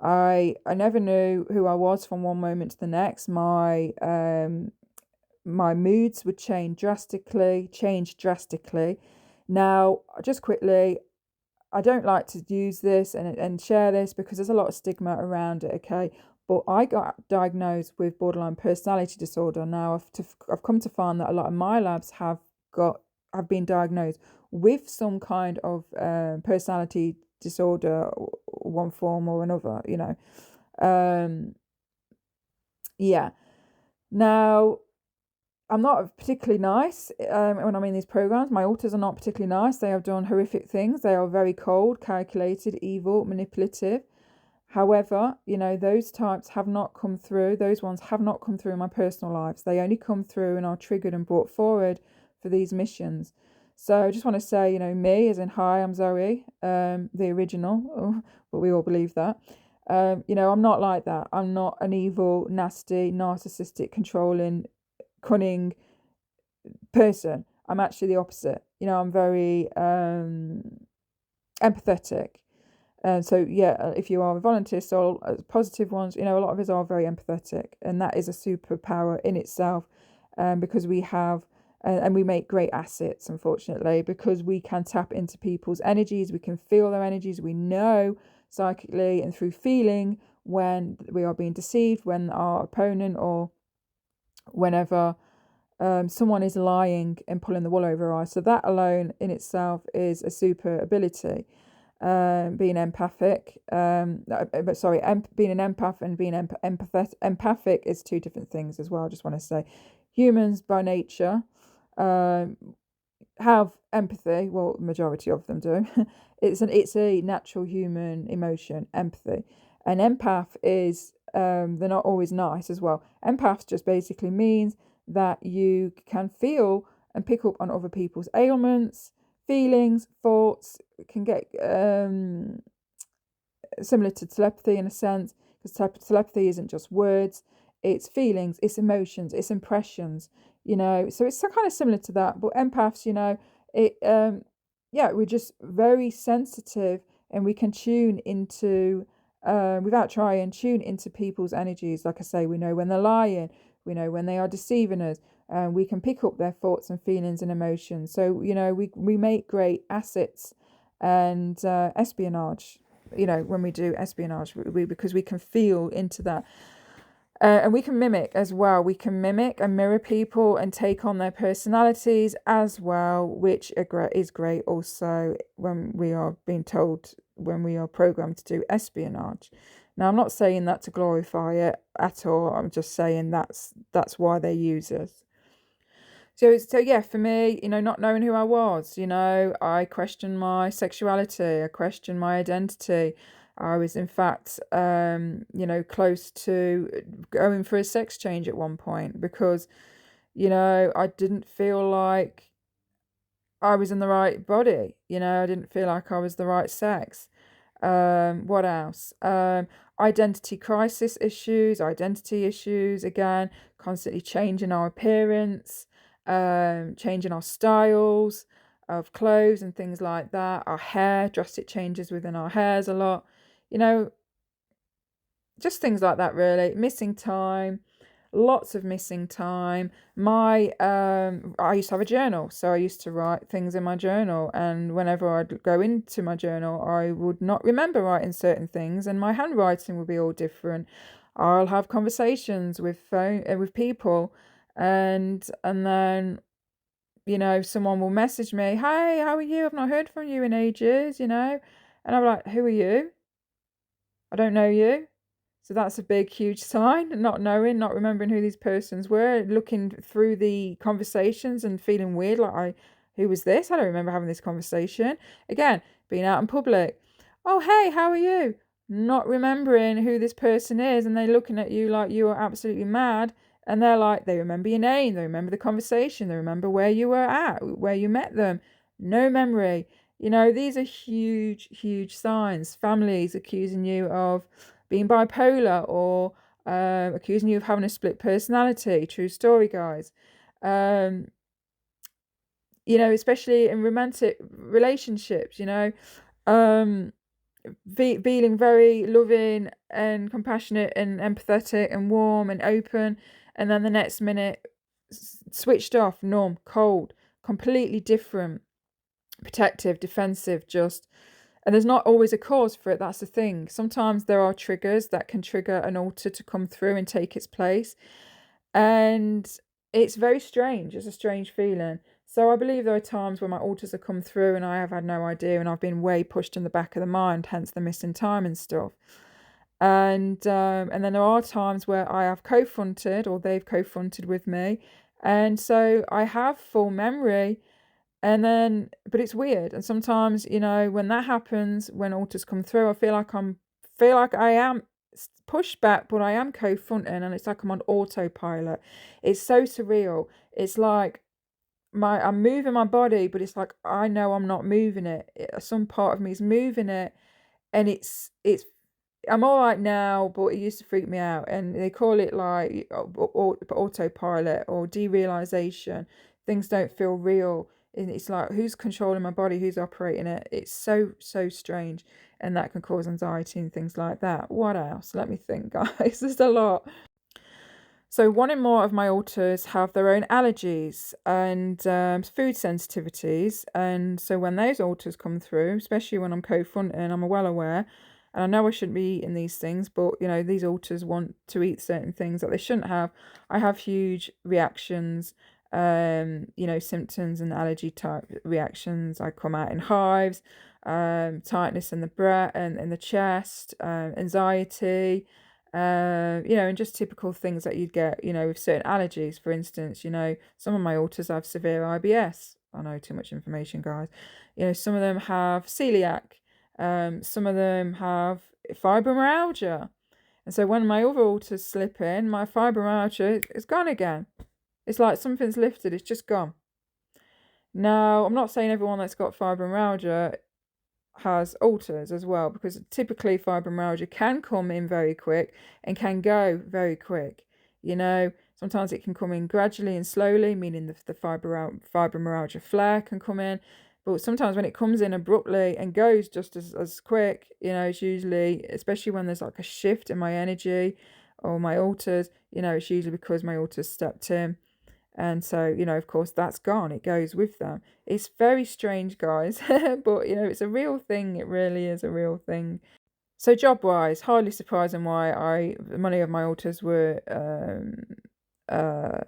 I never knew who I was from one moment to the next. My moods would change drastically. Now, just quickly, I don't like to use this and share this because there's a lot of stigma around it, okay? But I got diagnosed with borderline personality disorder. Now, I've come to find that a lot of my labs have been diagnosed with some kind of personality disorder, one form or another, yeah. Now, I'm not particularly nice when I'm in these programs. My alters are not particularly nice. They have done horrific things. They are very cold, calculated, evil, manipulative. However, those types have not come through. Those ones have not come through in my personal lives. They only come through and are triggered and brought forward for these missions. So I just want to say, me as in, hi, I'm Zoe, the original, but we all believe that. I'm not like that. I'm not an evil, nasty, narcissistic, controlling, cunning person. I'm actually the opposite. I'm very empathetic. And so, if you are a volunteer soul, positive ones, a lot of us are very empathetic, and that is a superpower in itself, because we have, and we make great assets, unfortunately, because we can tap into people's energies, we can feel their energies, we know psychically and through feeling when we are being deceived, when our opponent or whenever someone is lying and pulling the wool over our eyes. So that alone in itself is a super ability. Being empathic, being an empath and being empathic is two different things as well. I just want to say, humans by nature have empathy. Well, the majority of them do. It's a natural human emotion, empathy. An empath is they're not always nice as well. Empaths just basically means that you can feel and pick up on other people's ailments, feelings, thoughts. Can get similar to telepathy in a sense, because telepathy isn't just words, it's feelings, it's emotions, it's impressions, so it's kind of similar to that. But empaths, we're just very sensitive, and we can tune into without trying, tune into people's energies. Like I say, we know when they're lying, we know when they are deceiving us, and we can pick up their thoughts and feelings and emotions. So we make great assets and espionage, when we do espionage, because we can feel into that. And we can mimic as well. We can mimic and mirror people and take on their personalities as well, which is great also when we are being told, when we are programmed to do espionage. Now, I'm not saying that to glorify it at all. I'm just saying that's why they use us. So yeah, for me, not knowing who I was, I questioned my sexuality, I questioned my identity. I was, in fact, close to going for a sex change at one point because, I didn't feel like I was in the right body. I didn't feel like I was the right sex. What else? Identity crisis issues, identity issues, again, constantly changing our appearance, changing our styles of clothes and things like that. Our hair, drastic changes within our hairs a lot. Just things like that, really. Missing time. lots of missing time. I used to have a journal, so I used to write things in my journal, and whenever I'd go into my journal, I would not remember writing certain things, and my handwriting would be all different. I'll have conversations with people, and then someone will message me, "Hey, how are you? I've not heard from you in ages," and I'm like, "Who are you? I don't know you." So that's a big, huge sign, not knowing, not remembering who these persons were, looking through the conversations and feeling weird, like who was this? I don't remember having this conversation. Again, being out in public. Oh, hey, how are you? Not remembering who this person is, and they're looking at you like you are absolutely mad. And they're like, they remember your name, they remember the conversation, they remember where you were at, where you met them. No memory. These are huge, huge signs. Families accusing you of being bipolar, or accusing you of having a split personality. True story, guys. Especially in romantic relationships, feeling very loving and compassionate and empathetic and warm and open, and then the next minute switched off, numb, cold, completely different, protective, defensive, and there's not always a cause for it. That's the thing. Sometimes there are triggers that can trigger an alter to come through and take its place. And it's very strange. It's a strange feeling. So I believe there are times where my alters have come through and I have had no idea, and I've been way pushed in the back of the mind, hence the missing time and stuff. And then there are times where I have co-fronted, or they've co-fronted with me. And so I have full memory. But it's weird. And sometimes, when that happens, when alters come through, I feel like I am pushed back, but I am co-fronting, and it's like I'm on autopilot. It's so surreal. It's like I'm moving my body, but it's like I know I'm not moving it. Some part of me is moving it, and I'm all right now, but it used to freak me out. And they call it like autopilot or derealization. Things don't feel real. And it's like, who's controlling my body? Who's operating it? It's so, so strange. And that can cause anxiety and things like that. What else? Let me think, guys. There's a lot. So one in more of my alters have their own allergies and food sensitivities. And so when those alters come through, especially when I'm co-fronting, I'm well aware. And I know I shouldn't be eating these things, but, these alters want to eat certain things that they shouldn't have. I have huge reactions, symptoms and allergy type reactions. I come out in hives, tightness in the breath and in the chest, anxiety, and just typical things that you'd get, with certain allergies. For instance, some of my alters have severe IBS. I know too much information, guys. Some of them have celiac. Some of them have fibromyalgia. And so when my other alters slip in, my fibromyalgia is gone again. It's like something's lifted, it's just gone. Now, I'm not saying everyone that's got fibromyalgia has alters as well, because typically fibromyalgia can come in very quick and can go very quick. Sometimes it can come in gradually and slowly, meaning the fibromyalgia flare can come in. But sometimes when it comes in abruptly and goes just as quick, it's usually, especially when there's like a shift in my energy or my alters, it's usually because my alters stepped in. And so, of course, that's gone. It goes with them. It's very strange, guys. But, it's a real thing. It really is a real thing. So job-wise, hardly surprising why many of my alters were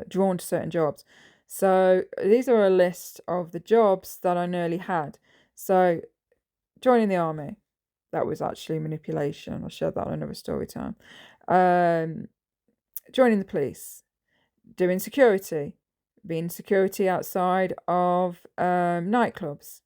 drawn to certain jobs. So these are a list of the jobs that I nearly had. So joining the army, that was actually manipulation. I'll share that on another story time. Joining the police, doing security, being security outside of nightclubs.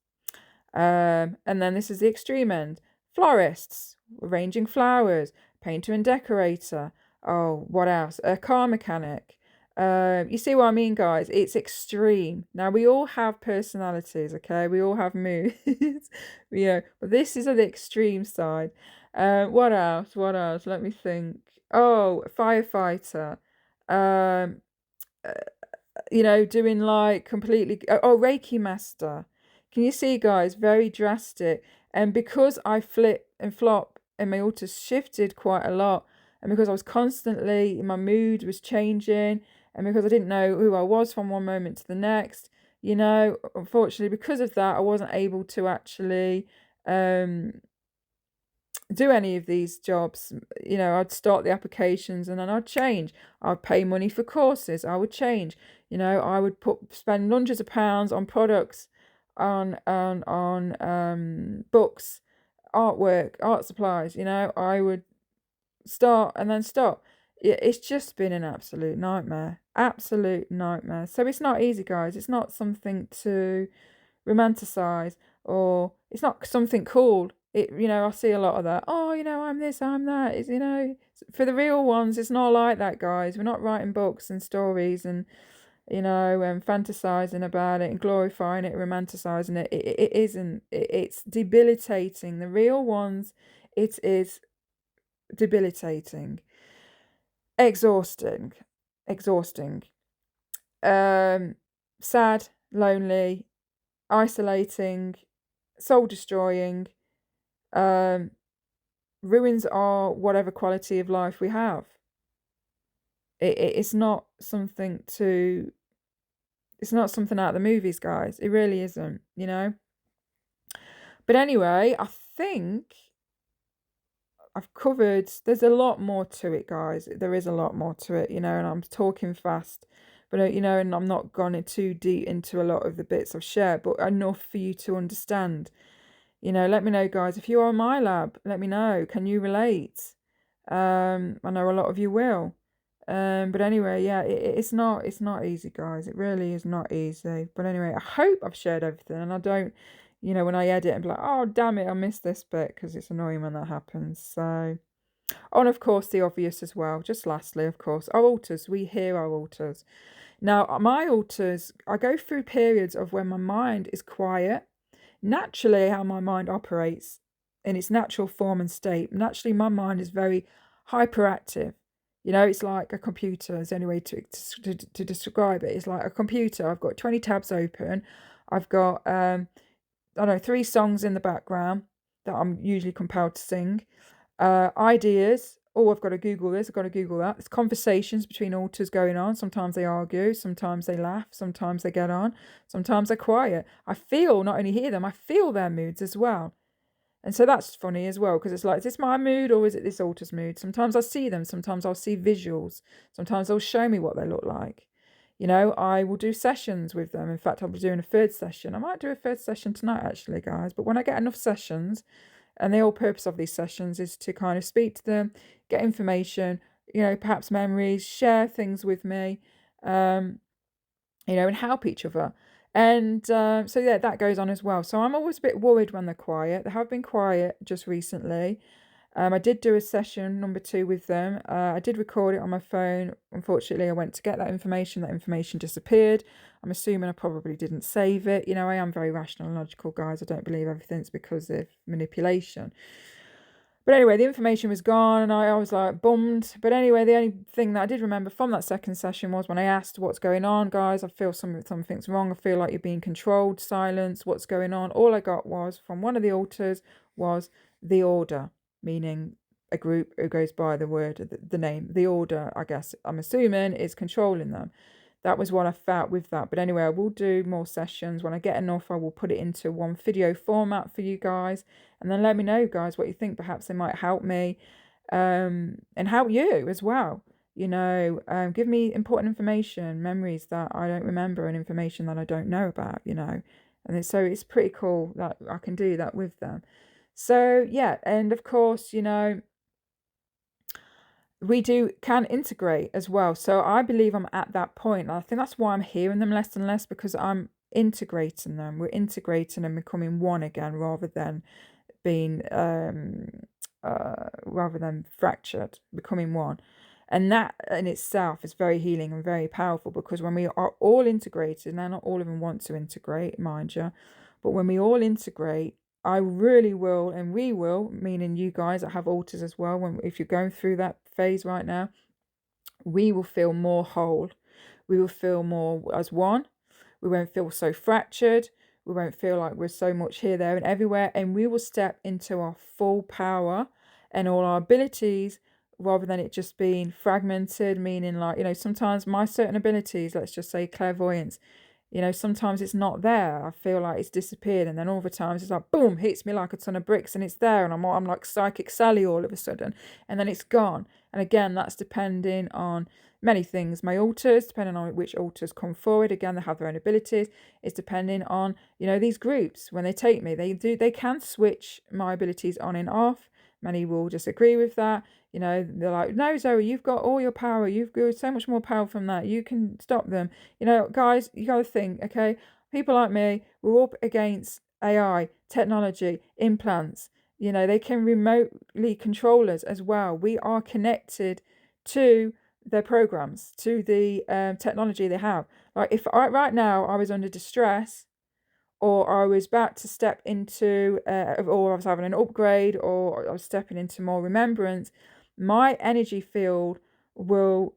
And then this is the extreme end. Florists, arranging flowers, painter and decorator. Oh, what else? A car mechanic. You see what I mean, guys? It's extreme. Now, we all have personalities, okay? We all have moods. But this is the extreme side. What else? What else? Let me think. Oh, firefighter. Doing like completely. Oh, Reiki master. Can you see, guys? Very drastic. And because I flip and flop and my alters shifted quite a lot, and because I was constantly, my mood was changing, and because I didn't know who I was from one moment to the next, unfortunately, because of that, I wasn't able to actually do any of these jobs. I'd start the applications and then I'd change. I'd pay money for courses. I would change. I would spend hundreds of pounds on products, on books, artwork, art supplies. I would start and then stop. It's just been an absolute nightmare. Absolute nightmare. So it's not easy, guys. It's not something to romanticize, or it's not something cool. I see a lot of that. Oh, I'm this, I'm that. For the real ones, it's not like that, guys. We're not writing books and stories and and fantasizing about it and glorifying it, romanticizing it. It isn't. It's debilitating. The real ones, it is debilitating, exhausting, exhausting, sad, lonely, isolating, soul destroying, ruins our whatever quality of life we have. It's not something to, it's not something out of the movies, guys. It really isn't, But anyway, I think I've covered, there's a lot more to it, guys. There is a lot more to it, and I'm talking fast, but and I'm not gone too deep into a lot of the bits I've shared, but enough for you to understand. Let me know, guys. If you are MIlab, let me know. Can you relate? I know a lot of you will. But anyway, yeah, it's not easy, guys. It really is not easy. But anyway, I hope I've shared everything, and I don't, when I edit and be like, oh damn it, I missed this bit, because it's annoying when that happens. So, and of course the obvious as well. Just lastly, of course, our alters. We hear our alters. Now, my alters, I go through periods of when my mind is quiet. Naturally, how my mind operates in its natural form and state. Naturally, my mind is very hyperactive. It's like a computer. Is the only way to describe it. It's like a computer. I've got 20 tabs open. I've got, I don't know, 3 songs in the background that I'm usually compelled to sing. Ideas. Oh, I've got to Google this. I've got to Google that. There's conversations between alters going on. Sometimes they argue. Sometimes they laugh. Sometimes they get on. Sometimes they're quiet. I feel, not only hear them, I feel their moods as well. And so that's funny as well, because it's like, is this my mood or is it this alter's mood? Sometimes I see them. Sometimes I'll see visuals. Sometimes they'll show me what they look like. I will do sessions with them. In fact, I'll be doing a 3rd session. I might do a 3rd session tonight, actually, guys. But when I get enough sessions, and the whole purpose of these sessions is to kind of speak to them, get information, perhaps memories, share things with me, and help each other. And so, yeah, that goes on as well. So I'm always a bit worried when they're quiet. They have been quiet just recently. I did do a session number 2 with them. I did record it on my phone. Unfortunately, I went to get that information. That information disappeared. I'm assuming I probably didn't save it. I am very rational and logical, guys. I don't believe everything's because of manipulation. But anyway, the information was gone and I was like bummed. But anyway, the only thing that I did remember from that 2nd session was when I asked, what's going on, guys? I feel something's wrong. I feel like you're being controlled. Silence. What's going on? All I got was from one of the alters was the order, meaning a group who goes by the word, the name, the order, I guess, I'm assuming, is controlling them. That was what I felt with that. But anyway, I will do more sessions. When I get enough, I will put it into one video format for you guys. And then let me know, guys, what you think. Perhaps they might help me and help you as well. Give me important information, memories that I don't remember, and information that I don't know about, And so it's pretty cool that I can do that with them. So, yeah, and of course, we can integrate as well. So I believe I'm at that point. And I think that's why I'm hearing them less and less, because I'm integrating them. We're integrating and becoming one again, rather than being rather than fractured, becoming one. And that in itself is very healing and very powerful, because when we are all integrated, now not all of them want to integrate, mind you, but when we all integrate, I really will, and we will, meaning you guys that have alters as well, if you're going through that phase right now, we will feel more whole. We will feel more as one. We won't feel so fractured. We won't feel like we're so much here, there, and everywhere. And we will step into our full power, and all our abilities rather than it just being fragmented, meaning like, sometimes my certain abilities, let's just say clairvoyance, sometimes it's not there. I feel like it's disappeared, and then all the times it's like boom, hits me like a ton of bricks, and it's there, and I'm like psychic Sally all of a sudden, and then it's gone. And again, that's depending on many things. My alters, depending on which alters come forward, again, they have their own abilities. It's depending on these groups when they take me. They can switch my abilities on and off. Many will disagree with that. They're like, no, Zoe, you've got all your power. You've got so much more power from that. You can stop them. Guys, you got to think, okay? People like me, we're up against AI, technology, implants. They can remotely control us as well. We are connected to their programs, to the technology they have. Like if right now I was under distress, or I was about to step into, or I was having an upgrade, or I was stepping into more remembrance, my energy field will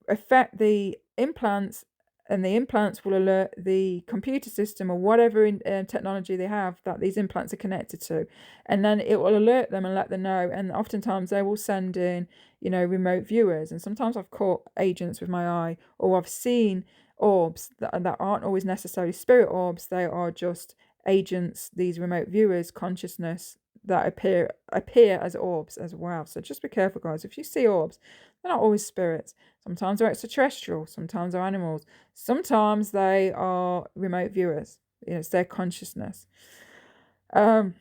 affect the implants, and the implants will alert the computer system or whatever technology they have that these implants are connected to, and then it will alert them and let them know. And oftentimes they will send in, remote viewers. And sometimes I've caught agents with my eye, or I've seen orbs that aren't always necessarily spirit orbs. They are just agents, these remote viewers, consciousness that appear as orbs as well. So just be careful, guys. If you see orbs, they're not always spirits. Sometimes they're extraterrestrial, sometimes they're animals, sometimes they are remote viewers. It's their consciousness. A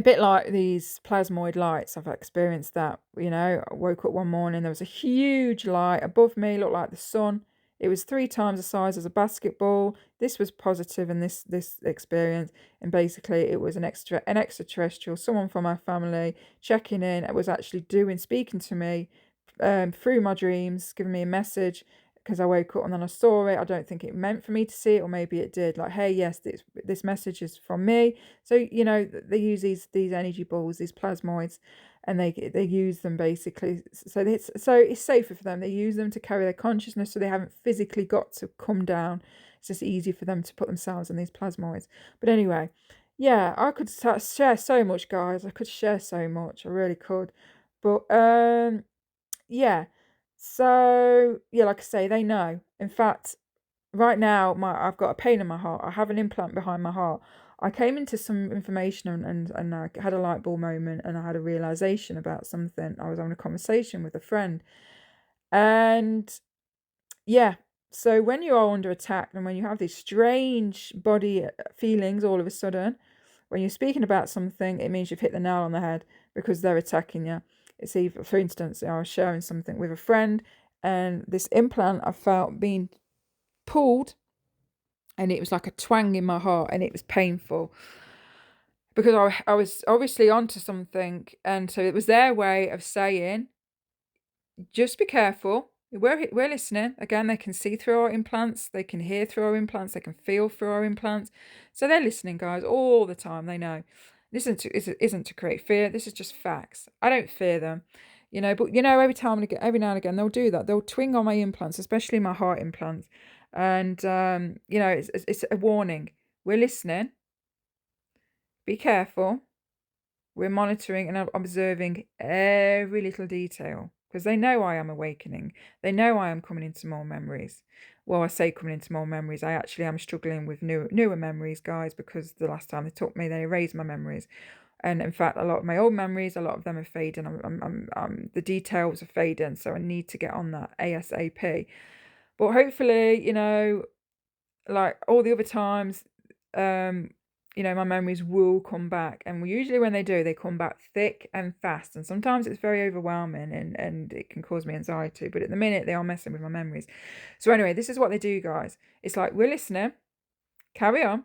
bit like these plasmoid lights. I've experienced that. I woke up one morning, there was a huge light above me, looked like the sun. It was 3 times the size as a basketball. This was positive in this experience, and basically it was an extraterrestrial, someone from my family checking in. It was actually speaking to me through my dreams, giving me a message, because I woke up and then I saw it. I don't think it meant for me to see it, or maybe it did. Like, hey, yes, this message is from me. So they use these energy balls, these plasmoids, and they use them basically. So it's safer for them. They use them to carry their consciousness, so they haven't physically got to come down. It's just easy for them to put themselves in these plasmoids. But anyway, yeah, I could share so much, guys. I could share so much. I really could. But yeah. So yeah, like I say, they know. In fact, right now I've got a pain in my heart. I have an implant behind my heart. I came into some information, and I had a light bulb moment, and I had a realization about something. I was having a conversation with a friend, and yeah. So when you are under attack, and when you have these strange body feelings all of a sudden, when you're speaking about something, it means you've hit the nail on the head, because they're attacking you. It's either, for instance, I was sharing something with a friend, and this implant I felt being pulled, and it was like a twang in my heart, and it was painful, because I was obviously onto something. And so it was their way of saying, just be careful. We're listening. Again, they can see through our implants, they can hear through our implants, they can feel through our implants. So they're listening, guys, all the time. They know. This isn't to create fear. This is just facts. I don't fear them, but every now and again, they'll do that. They'll twing on my implants, especially my heart implants, and it's a warning. We're listening. Be careful. We're monitoring and observing every little detail, because they know I am awakening. They know I am coming into more memories. Well, I say coming into more memories. I actually am struggling with newer memories, guys, because the last time they took me, they erased my memories. And in fact, a lot of my old memories, a lot of them are fading. The details are fading, so I need to get on that ASAP. But hopefully, like all the other times, my memories will come back. And usually when they do, they come back thick and fast. And sometimes it's very overwhelming, and it can cause me anxiety. But at the minute, they are messing with my memories. So anyway, this is what they do, guys. It's like, we're listening. Carry on.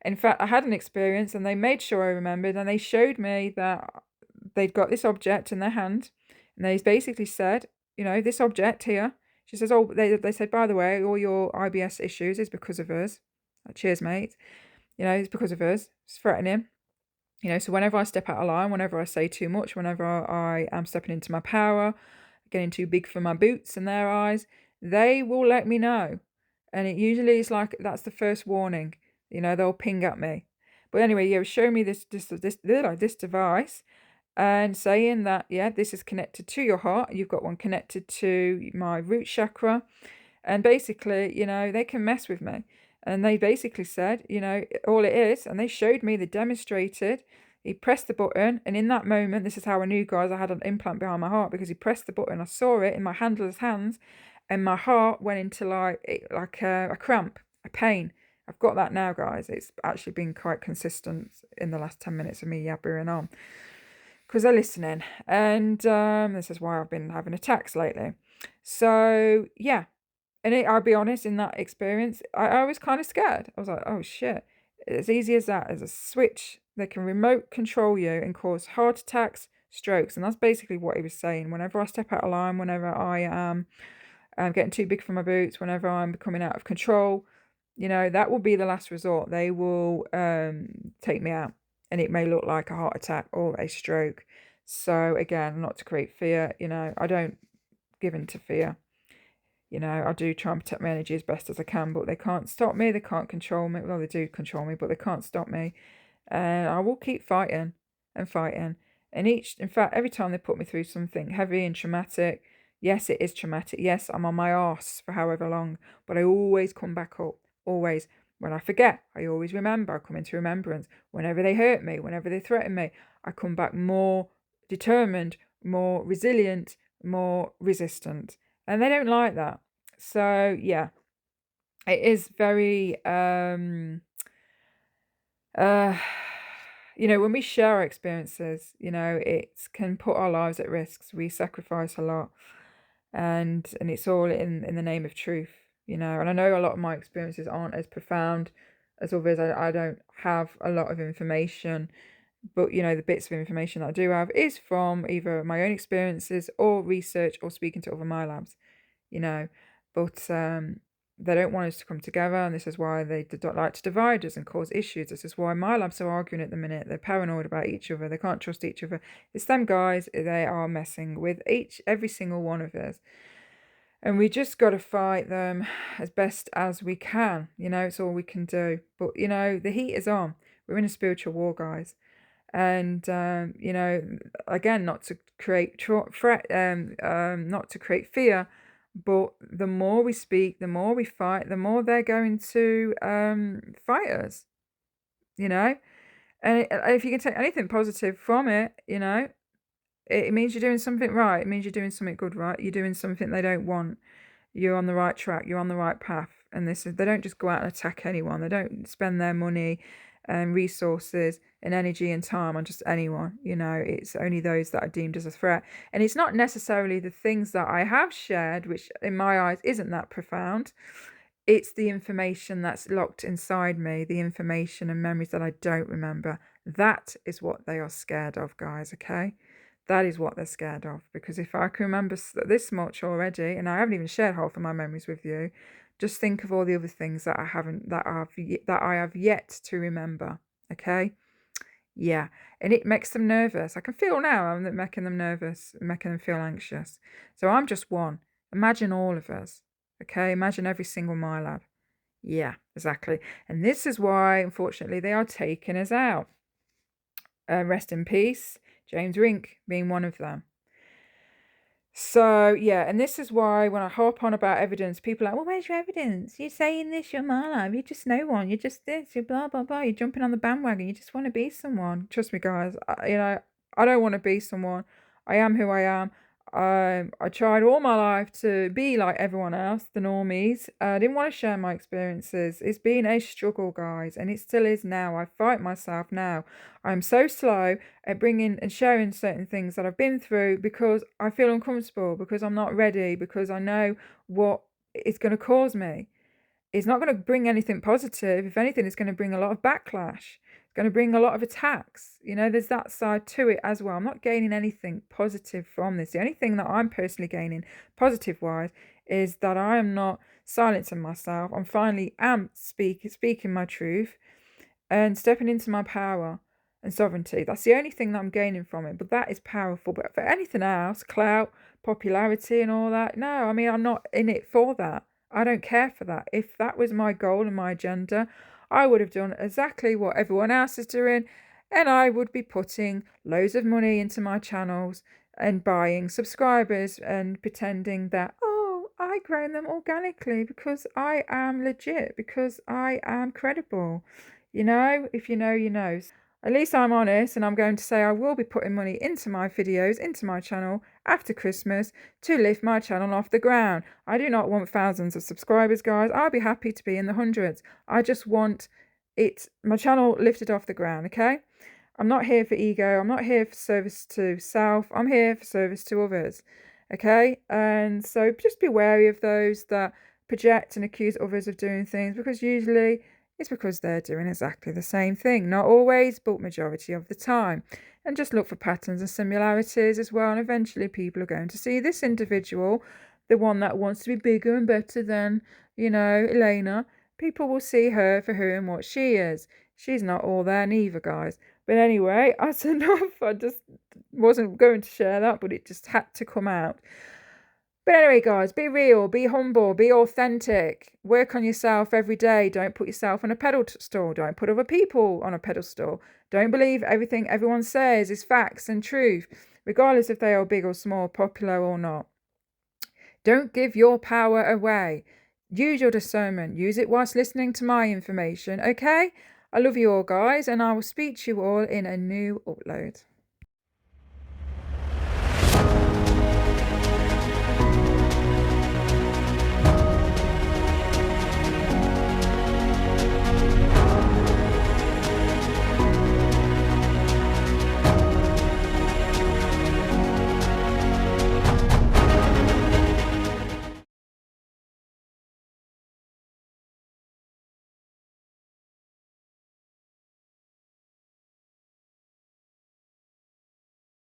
In fact, I had an experience, and they made sure I remembered. And they showed me that they'd got this object in their hand. And they basically said, this object here. She says, oh, they said, by the way, all your IBS issues is because of us. Cheers, mate. It's because of us. It's threatening. So whenever I step out of line, whenever I say too much, whenever I am stepping into my power, getting too big for my boots in their eyes, they will let me know. And it usually is like, that's the first warning. They'll ping at me. But anyway, show me this device. and saying that, yeah, this is connected to your heart. You've got one connected to my root chakra. And basically, they can mess with me. And they basically said, all it is, and they showed me, they demonstrated. He pressed the button, and in that moment, this is how I knew, guys, I had an implant behind my heart, because he pressed the button. I saw it in my handler's hands, and my heart went into like a cramp, a pain. I've got that now, guys. It's actually been quite consistent in the last 10 minutes of me yabbering on, because they're listening. And this is why I've been having attacks lately. So, yeah. And I'll be honest, in that experience, I was kind of scared. I was like, oh shit. As easy as that, as a switch, they can remote control you and cause heart attacks, strokes. And that's basically what he was saying. Whenever I step out of line, whenever I am getting too big for my boots, whenever I'm becoming out of control, that will be the last resort. They will take me out. And it may look like a heart attack or a stroke. So again, not to create fear, I don't give in to fear. I do try and protect my energy as best as I can, but they can't stop me. They can't control me. Well, they do control me, but they can't stop me. And I will keep fighting and fighting. And in fact, every time they put me through something heavy and traumatic, yes, it is traumatic. Yes, I'm on my arse for however long, but I always come back up. Always. When I forget, I always remember. I come into remembrance. Whenever they hurt me, whenever they threaten me, I come back more determined, more resilient, more resistant. And they don't like that. So, yeah, it is very, when we share our experiences, it can put our lives at risk. We sacrifice a lot, and it's all in the name of truth, And I know a lot of my experiences aren't as profound as others. I don't have a lot of information, but the bits of information that I do have is from either my own experiences or research or speaking to other Milabs. But they don't want us to come together, and this is why they don't like to divide us and cause issues. This is why Milabs are arguing at the minute. They're paranoid about each other. They can't trust each other. It's them guys. They are messing with every single one of us, and we just got to fight them as best as we can. It's all we can do. But the heat is on. We're in a spiritual war, guys. And again, not to create not to create fear, but the more we speak, the more we fight, the more they're going to fight us. And if you can take anything positive from it, it means you're doing something right. It means you're doing something good, right? You're doing something they don't want. You're on the right track. You're on the right path. And they don't just go out and attack anyone. They don't spend their money and resources and energy and time on just anyone. It's only those that are deemed as a threat. And it's not necessarily the things that I have shared, which in my eyes isn't that profound. It's the information that's locked inside me, the information and memories that I don't remember. That is what they are scared of, guys, okay? That is what they're scared of. Because if I can remember this much already, and I haven't even shared half of my memories with you, just think of all the other things that I have yet to remember. Okay? Yeah. And it makes them nervous. I can feel now I'm making them nervous, making them feel anxious. So I'm just one. Imagine all of us. Okay? Imagine every single Milab. Yeah, exactly. And this is why, unfortunately, they are taking us out. Rest in peace. James Rink being one of them. So, yeah, and this is why when I harp on about evidence, people are like, well, where's your evidence? You're saying this, you're Milab, you're just no one, you're just this, you're blah, blah, blah, you're jumping on the bandwagon, you just want to be someone. Trust me, guys, I don't want to be someone. I am who I am. I tried all my life to be like everyone else, the normies. I didn't want to share my experiences. It's been a struggle, guys, and it still is now. I fight myself now. I'm so slow at bringing and sharing certain things that I've been through because I feel uncomfortable, because I'm not ready, because I know what it's going to cause me. It's not going to bring anything positive. If anything, it's going to bring a lot of backlash. It's going to bring a lot of attacks. There's that side to it as well. I'm not gaining anything positive from this. The only thing that I'm personally gaining positive-wise is that I am not silencing myself. I'm finally speaking my truth and stepping into my power and sovereignty. That's the only thing that I'm gaining from it. But that is powerful. But for anything else, clout, popularity and all that, no, I'm not in it for that. I don't care for that. If that was my goal and my agenda, I would have done exactly what everyone else is doing and I would be putting loads of money into my channels and buying subscribers and pretending that, oh, I grown them organically because I am legit, because I am credible. You know, if you know, you know. At least I'm honest, and I'm going to say I will be putting money into my videos, into my channel after Christmas to lift my channel off the ground. I do not want thousands of subscribers, guys. I'll be happy to be in the hundreds. I just want my channel lifted off the ground, okay? I'm not here for ego. I'm not here for service to self. I'm here for service to others, okay? And so just be wary of those that project and accuse others of doing things, because usually it's because they're doing exactly the same thing. Not always, but majority of the time. And just look for patterns and similarities as well. And eventually people are going to see this individual, the one that wants to be bigger and better than, Elena. People will see her for who and what she is. She's not all there neither, guys. But anyway, that's enough. I just wasn't going to share that, but it just had to come out. But anyway, guys, be real, be humble, be authentic. Work on yourself every day. Don't put yourself on a pedestal. Don't put other people on a pedestal. Don't believe everything everyone says is facts and truth, regardless if they are big or small, popular or not. Don't give your power away. Use your discernment. Use it whilst listening to my information, okay? I love you all, guys, and I will speak to you all in a new upload.